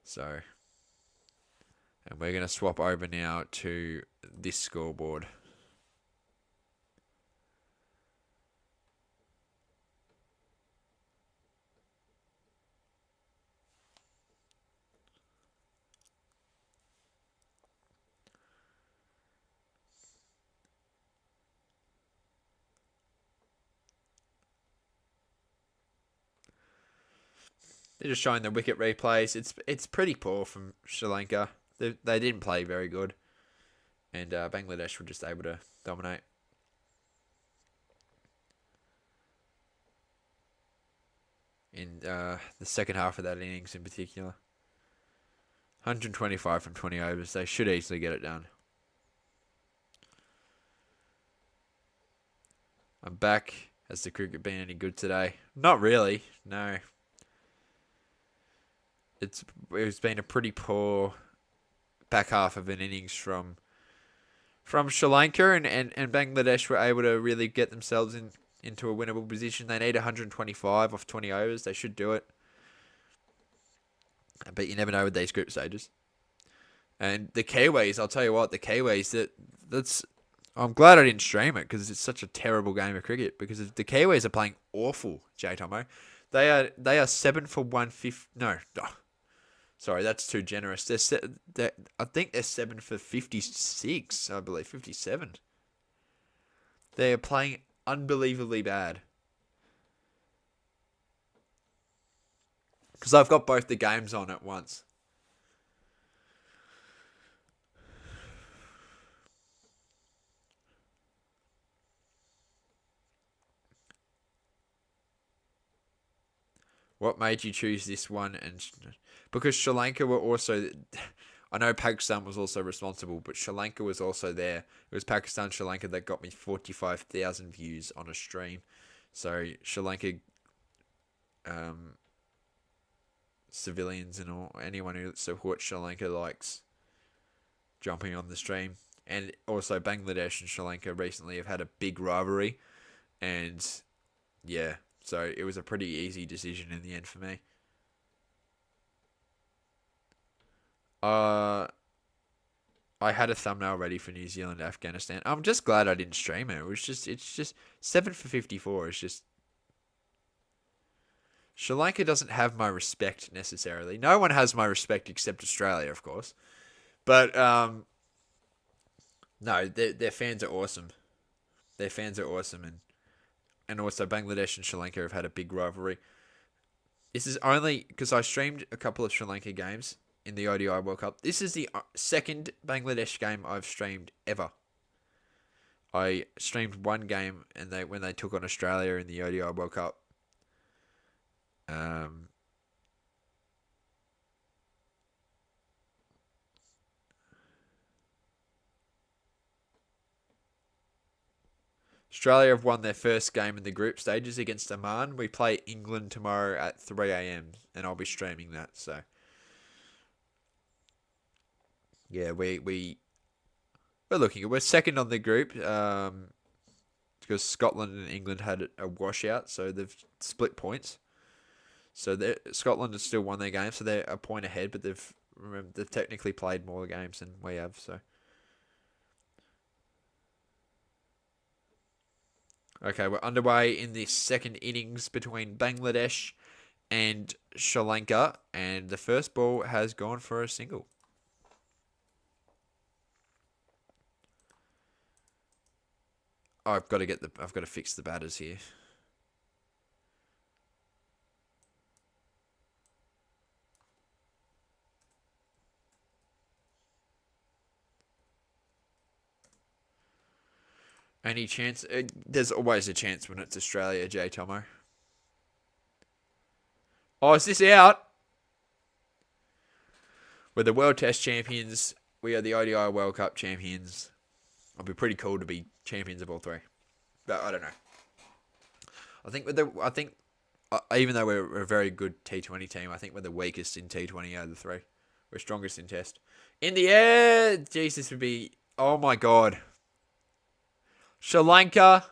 So, and we're going to swap over now to this scoreboard. They're just showing the wicket replays. It's pretty poor from Sri Lanka. They didn't play very good. And Bangladesh were just able to dominate. In the second half of that innings in particular. 125 from 20 overs. They should easily get it done. I'm back. Has the cricket been any good today? Not really. No. It's been a pretty poor back half of an innings from Sri Lanka, and Bangladesh were able to really get themselves into a winnable position. They need 125 off 20 overs. They should do it. But you never know with these group stages. And the Kiwis, I'll tell you what, that's I'm glad I didn't stream it because it's such a terrible game of cricket. Because the Kiwis are playing awful, J Tomo. They are 7 for 150. No, sorry, that's too generous. I think they're 7 for 56. I believe 57. They are playing unbelievably bad. Because I've got both the games on at once. What made you choose this one? And because Sri Lanka were also, I know Pakistan was also responsible, but Sri Lanka was also there. It was Pakistan, Sri Lanka that got me 45,000 views on a stream. So Sri Lanka, civilians and anyone who supports Sri Lanka likes jumping on the stream. And also Bangladesh and Sri Lanka recently have had a big rivalry, and yeah. So it was a pretty easy decision in the end for me. I had a thumbnail ready for New Zealand, Afghanistan. I'm just glad I didn't stream it. It's just 7 for 54. It's just Sri Lanka doesn't have my respect necessarily. No one has my respect except Australia, of course. But no, their fans are awesome. Their fans are awesome, and also Bangladesh and Sri Lanka have had a big rivalry. This is only because I streamed a couple of Sri Lanka games in the ODI World Cup. This is the second Bangladesh game I've streamed ever. I streamed one game and when they took on Australia in the ODI World Cup. Australia have won their first game in the group stages against Oman. We play England tomorrow at 3 a.m. and I'll be streaming that. So yeah, we're looking. We're second on the group because Scotland and England had a washout, so they've split points. So Scotland has still won their game, so they're a point ahead, but they've technically played more games than we have. So okay, we're underway in the second innings between Bangladesh and Sri Lanka, and the first ball has gone for a single. Oh, I've got to fix the batters here. Any chance? There's always a chance when it's Australia, J Tomo. Oh, is this out? We're the World Test champions. We are the ODI World Cup champions. It'll be pretty cool to be champions of all three. But I don't know. I think even though we're a very good T20 team, I think we're the weakest in T20 out of the three. We're strongest in Test. In the air! Jeez, this would be... Oh my god. Sri Lanka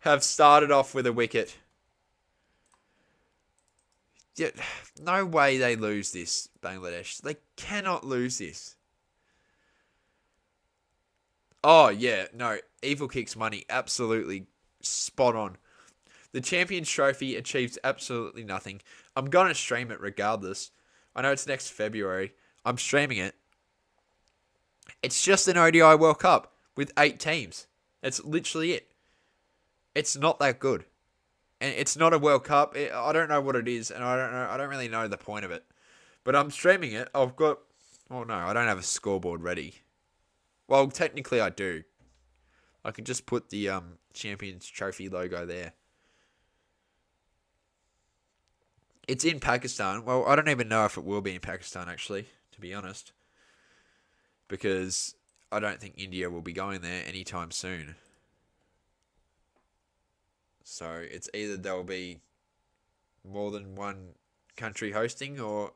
have started off with a wicket. No way they lose this, Bangladesh. They cannot lose this. Oh, yeah. No. Evil Kicks money. Absolutely spot on. The Champions Trophy achieves absolutely nothing. I'm going to stream it regardless. I know it's next February. I'm streaming it. It's just an ODI World Cup with 8 teams. That's literally it. It's not that good. and it's not a World Cup. I don't know what it is, and I don't really know the point of it. But I'm streaming it. I've got. Oh no, I don't have a scoreboard ready. Well, technically I do. I can just put the Champions Trophy logo there. It's in Pakistan. Well, I don't even know if it will be in Pakistan, actually, to be honest. Because I don't think India will be going there anytime soon. So it's either there'll be more than one country hosting or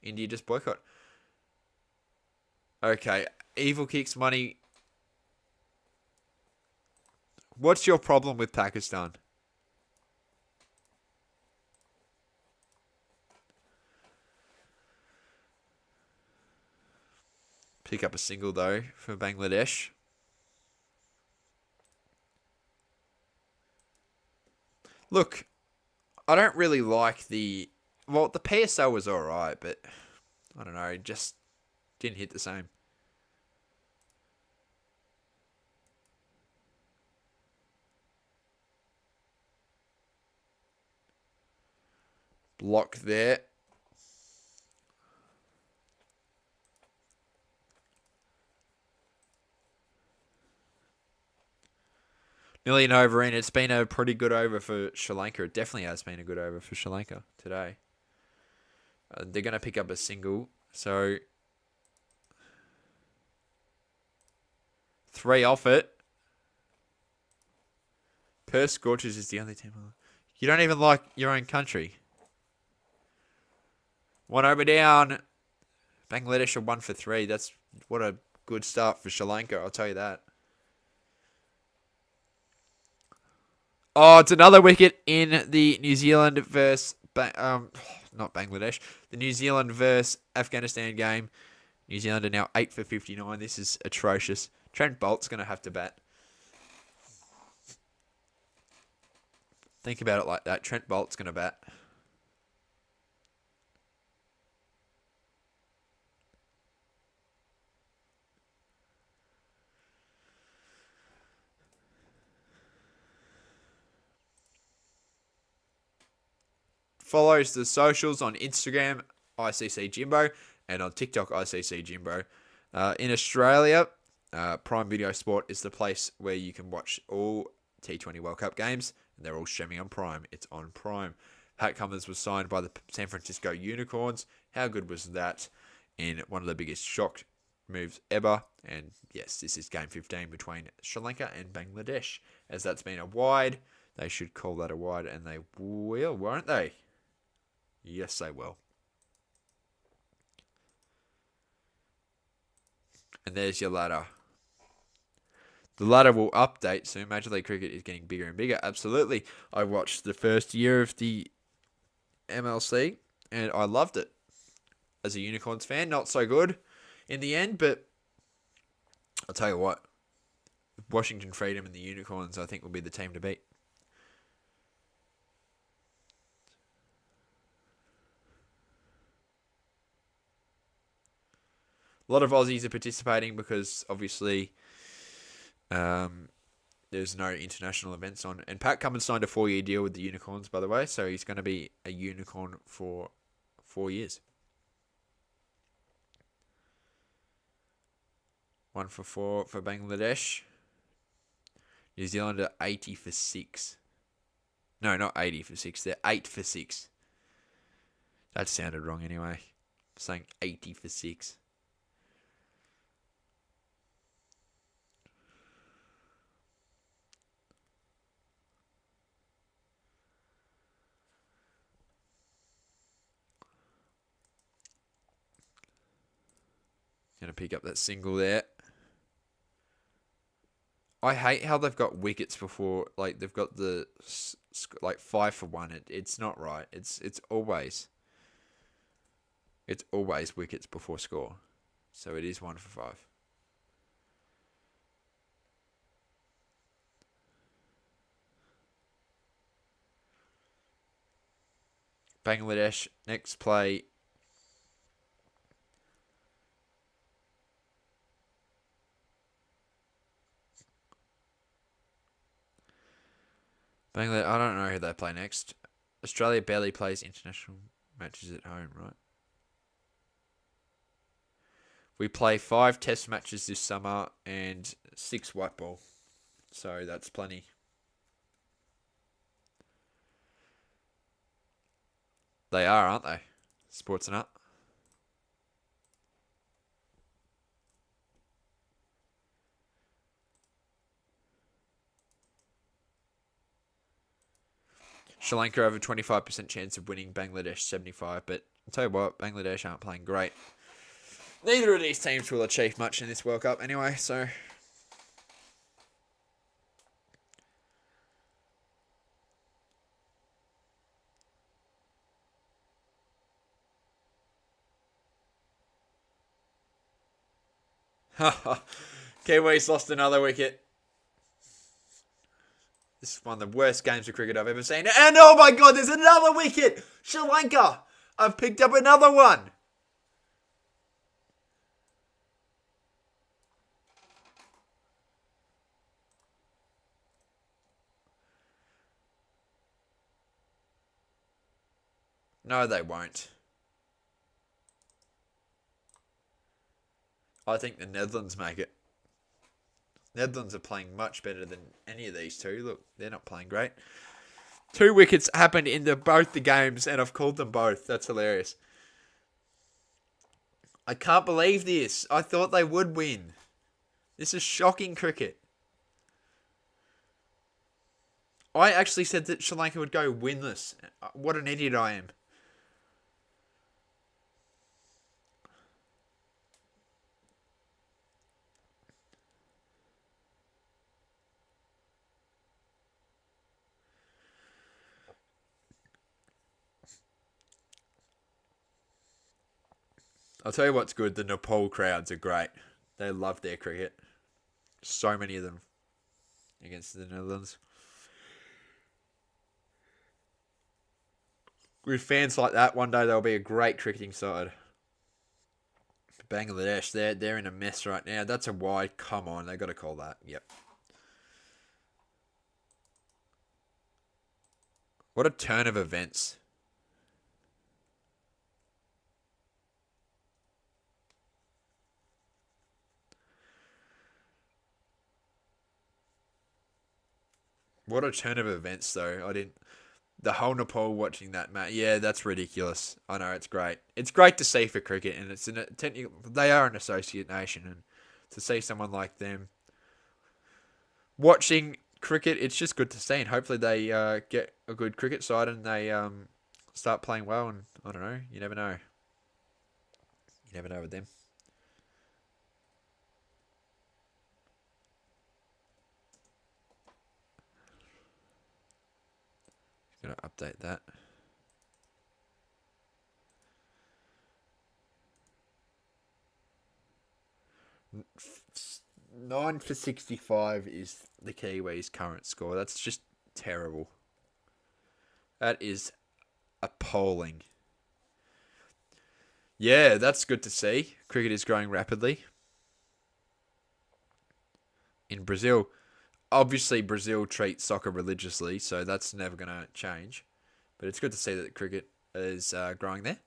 India just boycott. Okay, Evil Kicks Money. What's your problem with Pakistan? Pick up a single, though, for Bangladesh. Look, I don't really like the... Well, the PSL was alright, but... I don't know, it just didn't hit the same. Block there. Nearly an over in. It's been a pretty good over for Sri Lanka. It definitely has been a good over for Sri Lanka today. They're going to pick up a single. So, 3 off it. Perth Scorchers is the only team. You don't even like your own country. 1 over down. Bangladesh are 1 for 3. That's what a good start for Sri Lanka, I'll tell you that. Oh, it's another wicket in the New Zealand versus not Bangladesh. The New Zealand versus Afghanistan game. New Zealand are now 8 for 59. This is atrocious. Trent Bolt's going to have to bat. Think about it like that. Trent Bolt's going to bat. Follows the socials on Instagram, ICC Jimbo, and on TikTok, ICC Jimbo. In Australia, Prime Video Sport is the place where you can watch all T20 World Cup games, and they're all streaming on Prime. It's on Prime. Pat Cummins was signed by the San Francisco Unicorns. How good was that in one of the biggest shock moves ever? And yes, this is game 15 between Sri Lanka and Bangladesh. As that's been a wide, they should call that a wide, and they will, won't they? Yes, they will. And there's your ladder. The ladder will update soon. Major League Cricket is getting bigger and bigger. Absolutely. I watched the first year of the MLC, and I loved it. As a Unicorns fan, not so good in the end, but I'll tell you what. Washington Freedom and the Unicorns, I think, will be the team to beat. A lot of Aussies are participating because, obviously, there's no international events on. And Pat Cummins signed a 4-year deal with the Unicorns, by the way, so he's going to be a Unicorn for 4 years. 1 for 4 for Bangladesh. New Zealand are 80 for 6. No, not 80 for 6. They're 8 for 6. That sounded wrong anyway. I'm saying 80 for 6. Going to pick up that single there. I hate how they've got wickets before, like they've got the like 5 for 1. It's not right. It's always wickets before score. So it is 1 for 5. Bangladesh next play. Bangladesh, I don't know who they play next. Australia barely plays international matches at home, right? We play 5 test matches this summer and 6 white ball. So that's plenty. They are, aren't they? Sports and up. Sri Lanka over 25% chance of winning, Bangladesh 75%. But I'll tell you what, Bangladesh aren't playing great. Neither of these teams will achieve much in this World Cup anyway, so... Kiwis lost another wicket. This is one of the worst games of cricket I've ever seen. And oh my god, there's another wicket! Sri Lanka! I've picked up another one! No, they won't. I think the Netherlands make it. Netherlands are playing much better than any of these two. Look, they're not playing great. 2 wickets happened in both the games, and I've called them both. That's hilarious. I can't believe this. I thought they would win. This is shocking cricket. I actually said that Sri Lanka would go winless. What an idiot I am. I'll tell you what's good. The Nepal crowds are great. They love their cricket. So many of them against the Netherlands. With fans like that, one day they'll be a great cricketing side. Bangladesh, they're in a mess right now. That's a wide. Come on, they got to call that. Yep. What a turn of events. What a turn of events, though. The whole Nepal watching that match. Yeah, that's ridiculous. I know, it's great. It's great to see for cricket, and they are an associate nation, and to see someone like them watching cricket, it's just good to see, and hopefully they get a good cricket side and they start playing well, and I don't know, you never know. You never know with them. Gotta update that. Nine for 65 is the Kiwis' current score. That's just terrible. That is appalling. Yeah, that's good to see. Cricket is growing rapidly. In Brazil, obviously Brazil treats soccer religiously, so that's never going to change. But it's good to see that cricket is growing there.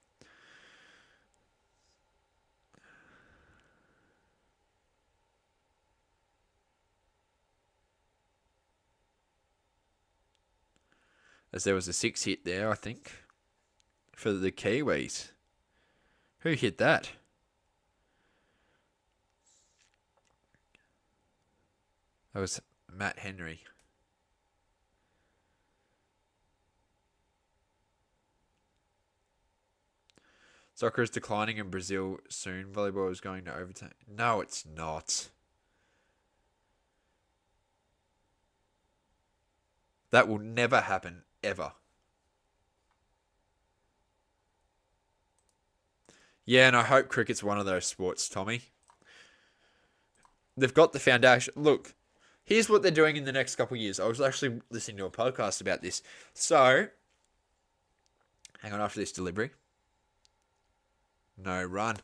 As there was a 6 hit there, I think, for the Kiwis. Who hit that? That was Matt Henry. Soccer is declining in Brazil soon. Volleyball is going to overtime. No, it's not. That will never happen, ever. Yeah, and I hope cricket's one of those sports, Tommy. They've got the foundation. Look, here's what they're doing in the next couple of years. I was actually listening to a podcast about this. So, hang on after this delivery. No run.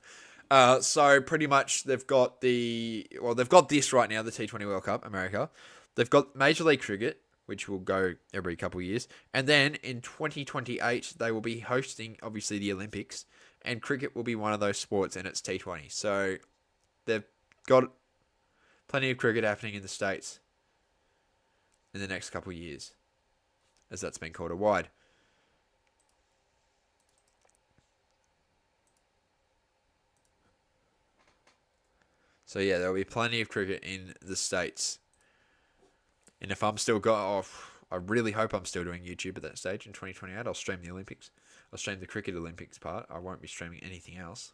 So pretty much they've got this right now, the T20 World Cup, America. They've got Major League Cricket, which will go every couple of years. And then in 2028, they will be hosting, obviously, the Olympics. And cricket will be one of those sports, and it's T20. So they've got plenty of cricket happening in the States in the next couple of years, as that's been called a wide. So yeah, there'll be plenty of cricket in the States. And if I'm still I really hope I'm still doing YouTube at that stage in 2028. I'll stream the Olympics. I'll stream the cricket Olympics part. I won't be streaming anything else.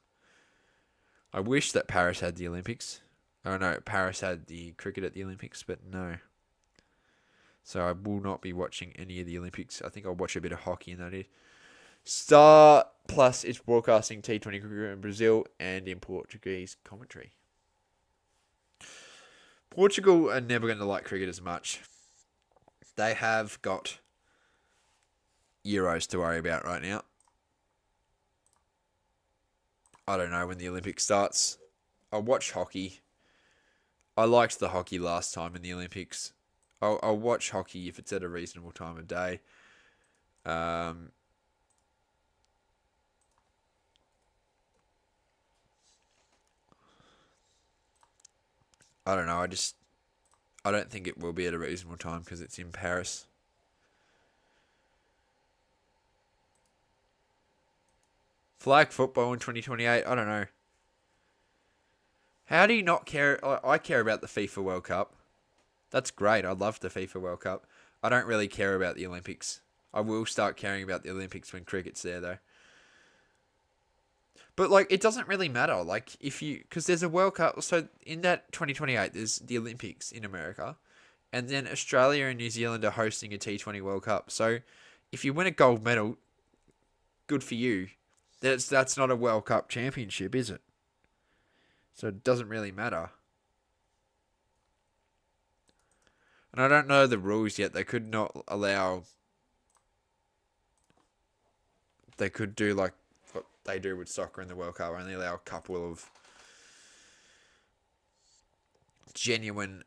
I wish that Paris had the Olympics. Oh no, Paris had the cricket at the Olympics, but no. So I will not be watching any of the Olympics. I think I'll watch a bit of hockey and that is. Star Plus is broadcasting T20 cricket in Brazil and in Portuguese commentary. Portugal are never going to like cricket as much. They have got Euros to worry about right now. I don't know when the Olympics starts. I'll watch hockey. I liked the hockey last time in the Olympics. I'll watch hockey if it's at a reasonable time of day. I don't know. I don't think it will be at a reasonable time because it's in Paris. Flag football in 2028. I don't know. How do you not care? I care about the FIFA World Cup. That's great. I love the FIFA World Cup. I don't really care about the Olympics. I will start caring about the Olympics when cricket's there, though. But, like, it doesn't really matter. Like, because there's a World Cup. So, in that 2028, there's the Olympics in America. And then Australia and New Zealand are hosting a T20 World Cup. So, if you win a gold medal, good for you. That's not a World Cup championship, is it? So, it doesn't really matter. And I don't know the rules yet. They could not allow... They could do, like, what they do with soccer in the World Cup, only allow a couple of genuine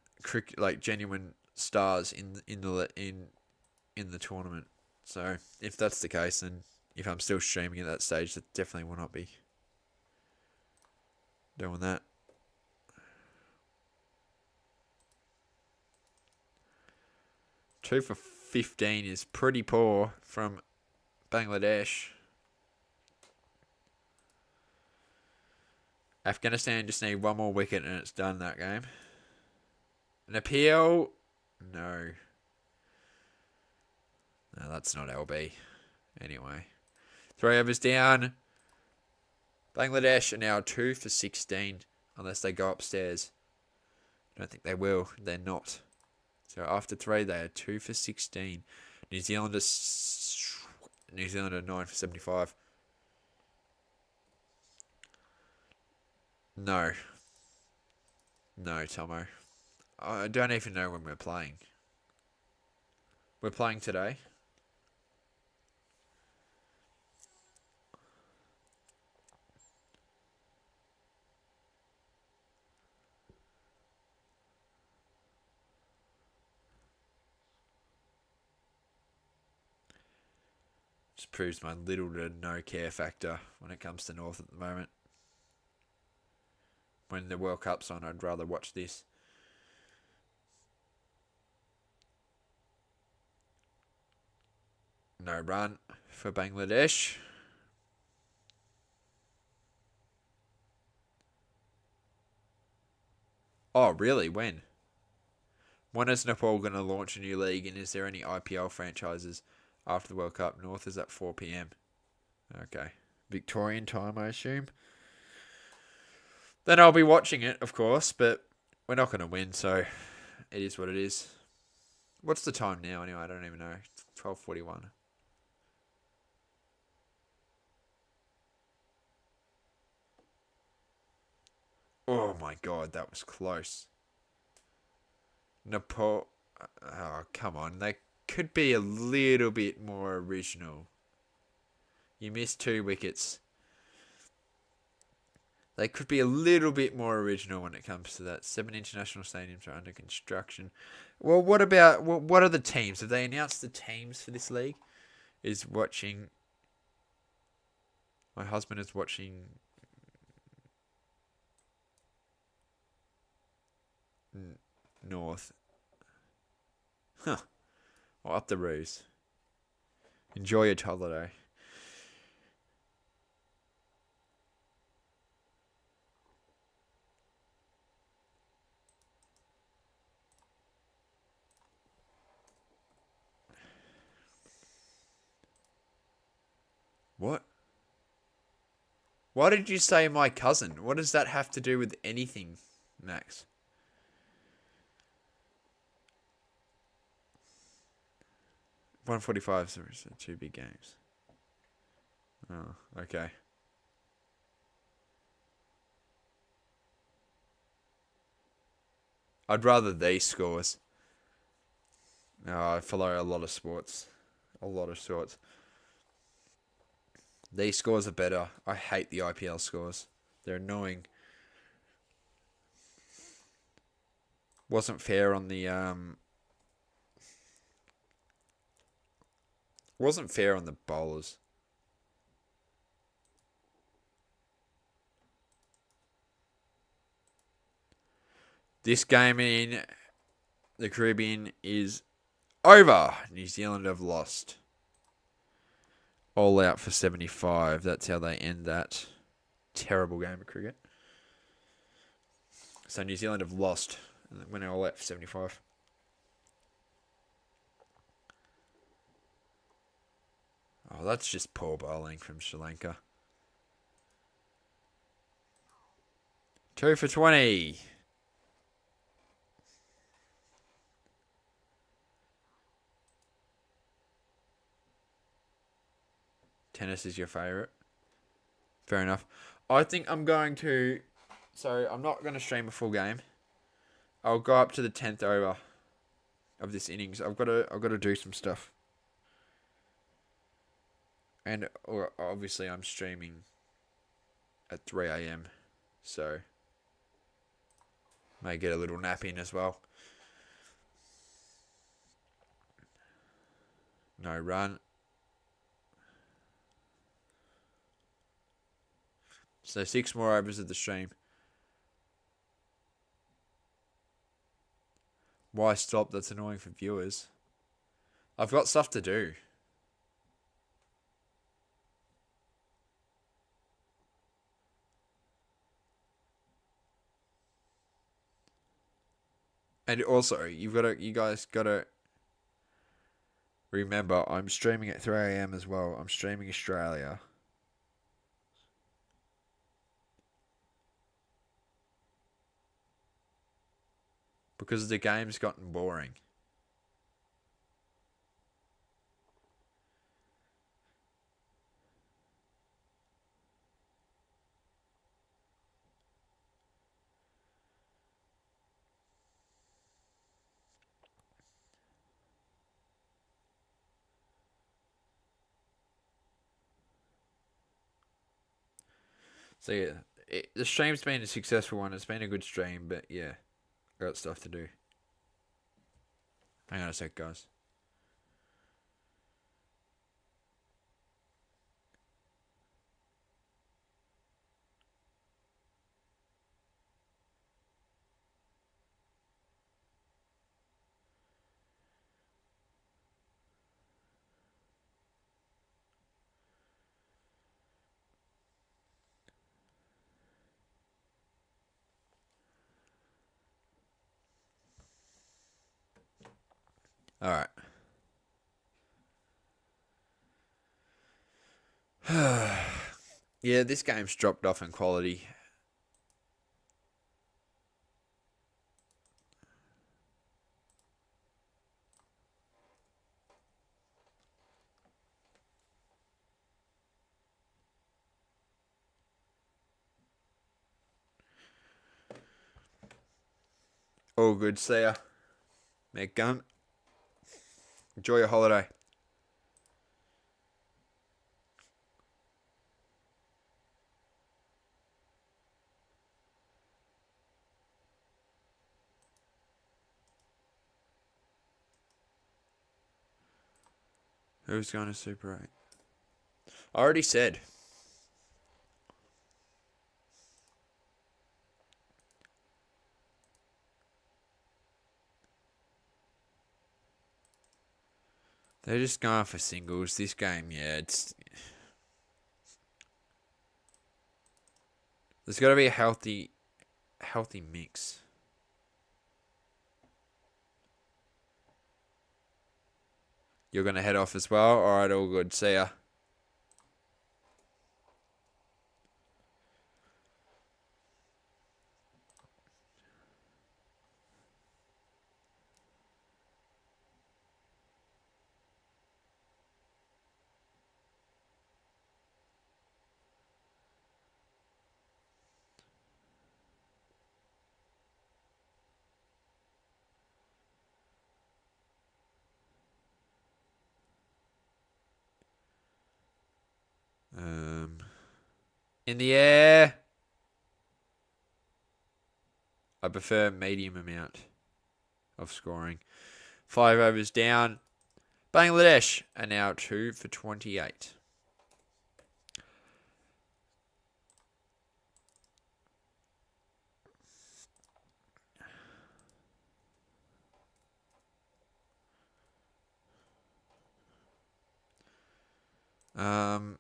stars in the tournament. So if that's the case, then if I'm still streaming at that stage, that definitely will not be doing that. Two for 15 is pretty poor from Bangladesh. Afghanistan just need one more wicket and it's done that game. An appeal? No. No, that's not LB. Anyway. 3 overs down. Bangladesh are now 2 for 16. Unless they go upstairs. I don't think they will. They're not. So after 3, they are 2 for 16. New Zealand are 9 for 75. No. No, Tomo. I don't even know when we're playing. We're playing today. Just proves my little to no care factor when it comes to North at the moment. When the World Cup's on, I'd rather watch this. No run for Bangladesh. Oh, really? When? When is Nepal going to launch a new league, and is there any IPL franchises after the World Cup? North is at 4 p.m. Okay. Victorian time, I assume. Then I'll be watching it, of course, but we're not going to win, so it is what it is. What's the time now, anyway? I don't even know. It's 12:41. Oh my god, that was close. Nepal. Oh, come on. They could be a little bit more original. You missed 2 wickets. They could be a little bit more original when it comes to that. 7 international stadiums are under construction. Well, what are the teams? Have they announced the teams for this league? My husband is watching North. Huh. Well, up the ruse. Enjoy your holiday. What? Why did you say my cousin? What does that have to do with anything, Max? $145, so it's 2 big games. Oh, okay. I'd rather these scores. No, I follow a lot of sports. These scores are better. I hate the IPL scores. They're annoying. Wasn't fair on the bowlers. This game in the Caribbean is over. New Zealand have lost. All out for 75. That's how they end that terrible game of cricket. So New Zealand have lost and went all out for 75. Oh, that's just poor bowling from Sri Lanka. 2 for 20. Tennis is your favourite. Fair enough. I think I'm going to... So, I'm not going to stream a full game. I'll go up to the 10th over of this innings. I've got to do some stuff. And obviously I'm streaming at 3 a.m. So, may get a little nap in as well. No run. So 6 more overs of the stream. Why stop? That's annoying for viewers. I've got stuff to do. And also, you guys gotta remember, I'm streaming at 3 a.m. as well. I'm streaming Australia. Because the game's gotten boring. So yeah, the stream's been a successful one. It's been a good stream, but yeah, I got stuff to do. Hang on a sec, guys. All right. Yeah, this game's dropped off in quality. All good, see ya. Make gun. Enjoy your holiday. Who's going to Super 8? I already said. They're just going for singles. This game, yeah, it's... There's got to be a healthy mix. You're going to head off as well? Alright, all good. See ya. In the air. I prefer medium amount of scoring. 5 overs down. Bangladesh are now 2 for 28. Um...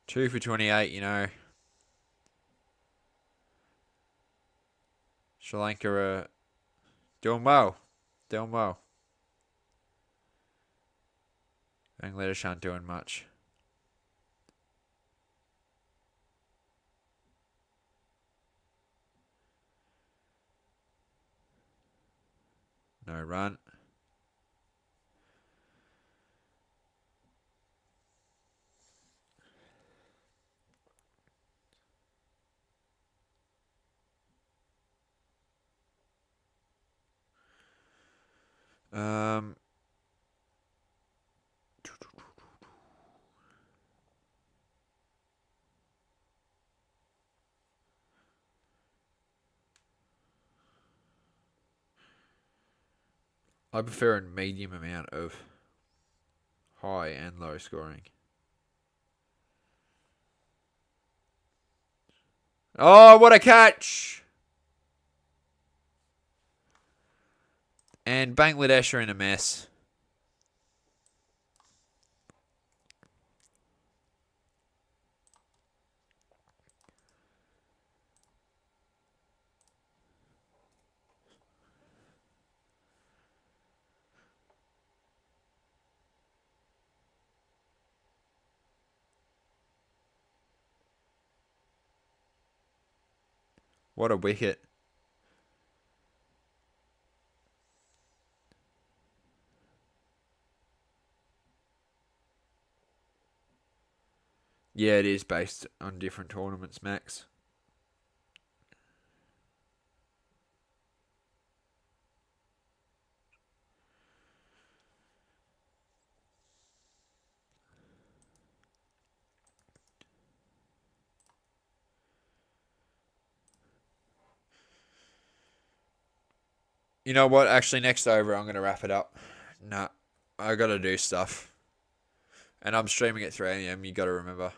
2 for 28, you know. Sri Lanka are doing well. Doing well. Bangladesh aren't doing much. No run. I prefer a medium amount of high and low scoring. Oh, what a catch! And Bangladesh are in a mess. What a wicket. Yeah, it is based on different tournaments, Max. You know what? Actually, next over, I'm going to wrap it up. Nah, I got to do stuff. And I'm streaming at 3 a.m, you got to remember.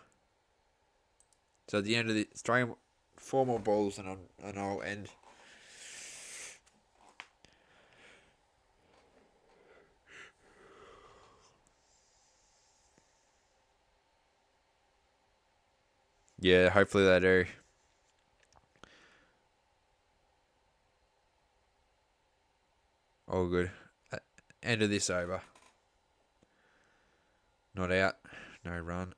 So at the end of the stream, 4 more balls and I'll end. Yeah, hopefully they do. All good. End of this over. Not out. No run.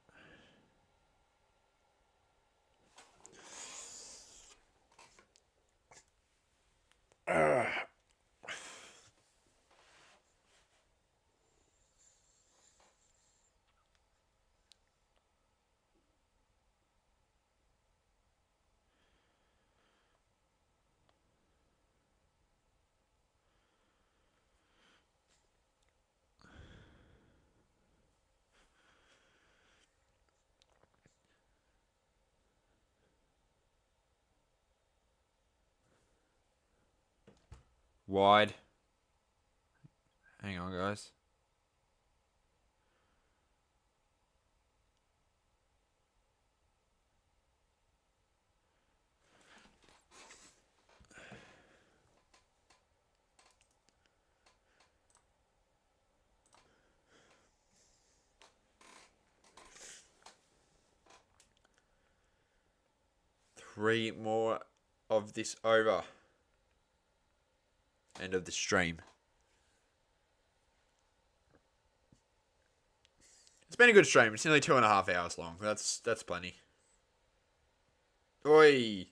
Wide. Hang on, guys. Three more of this over. End of the stream. It's been a good stream. It's nearly 2.5 hours long. That's plenty. Oi.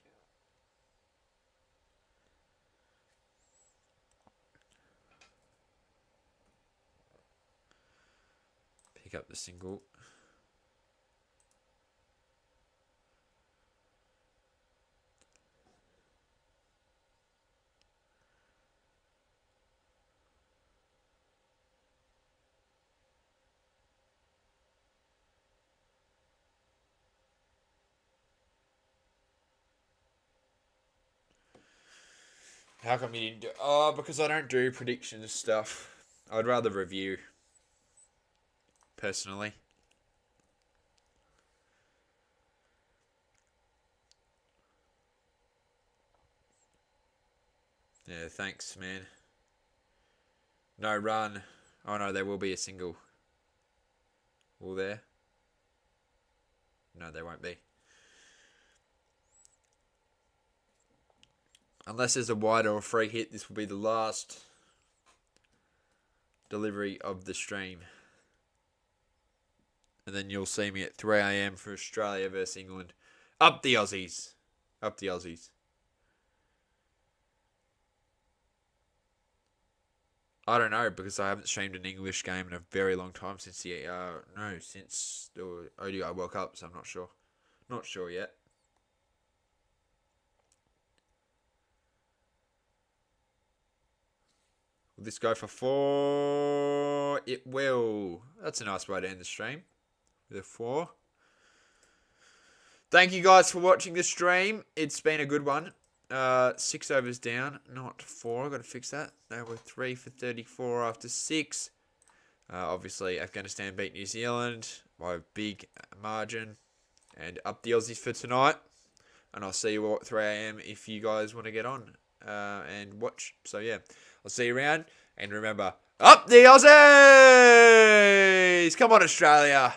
Pick up the single. How come you didn't do... Oh, because I don't do predictions stuff. I'd rather review. Personally. Yeah, thanks, man. No run. Oh, no, there will be a single. Will there? No, there won't be. Unless there's a wide or a free hit, this will be the last delivery of the stream. And then you'll see me at 3 a.m. for Australia versus England. Up the Aussies. Up the Aussies. I don't know, because I haven't streamed an English game in a very long time since since the ODI World Cup, so I'm not sure. Not sure yet. Will this go for 4? It will. That's a nice way to end the stream. With a 4. Thank you guys for watching the stream. It's been a good one. 6 overs down, not 4. I've got to fix that. They were 3 for 34 after 6. Obviously, Afghanistan beat New Zealand by a big margin. And up the Aussies for tonight. And I'll see you all at 3 a.m. if you guys want to get on and watch. So, yeah. I'll see you around. And remember, up the Aussies! Come on, Australia.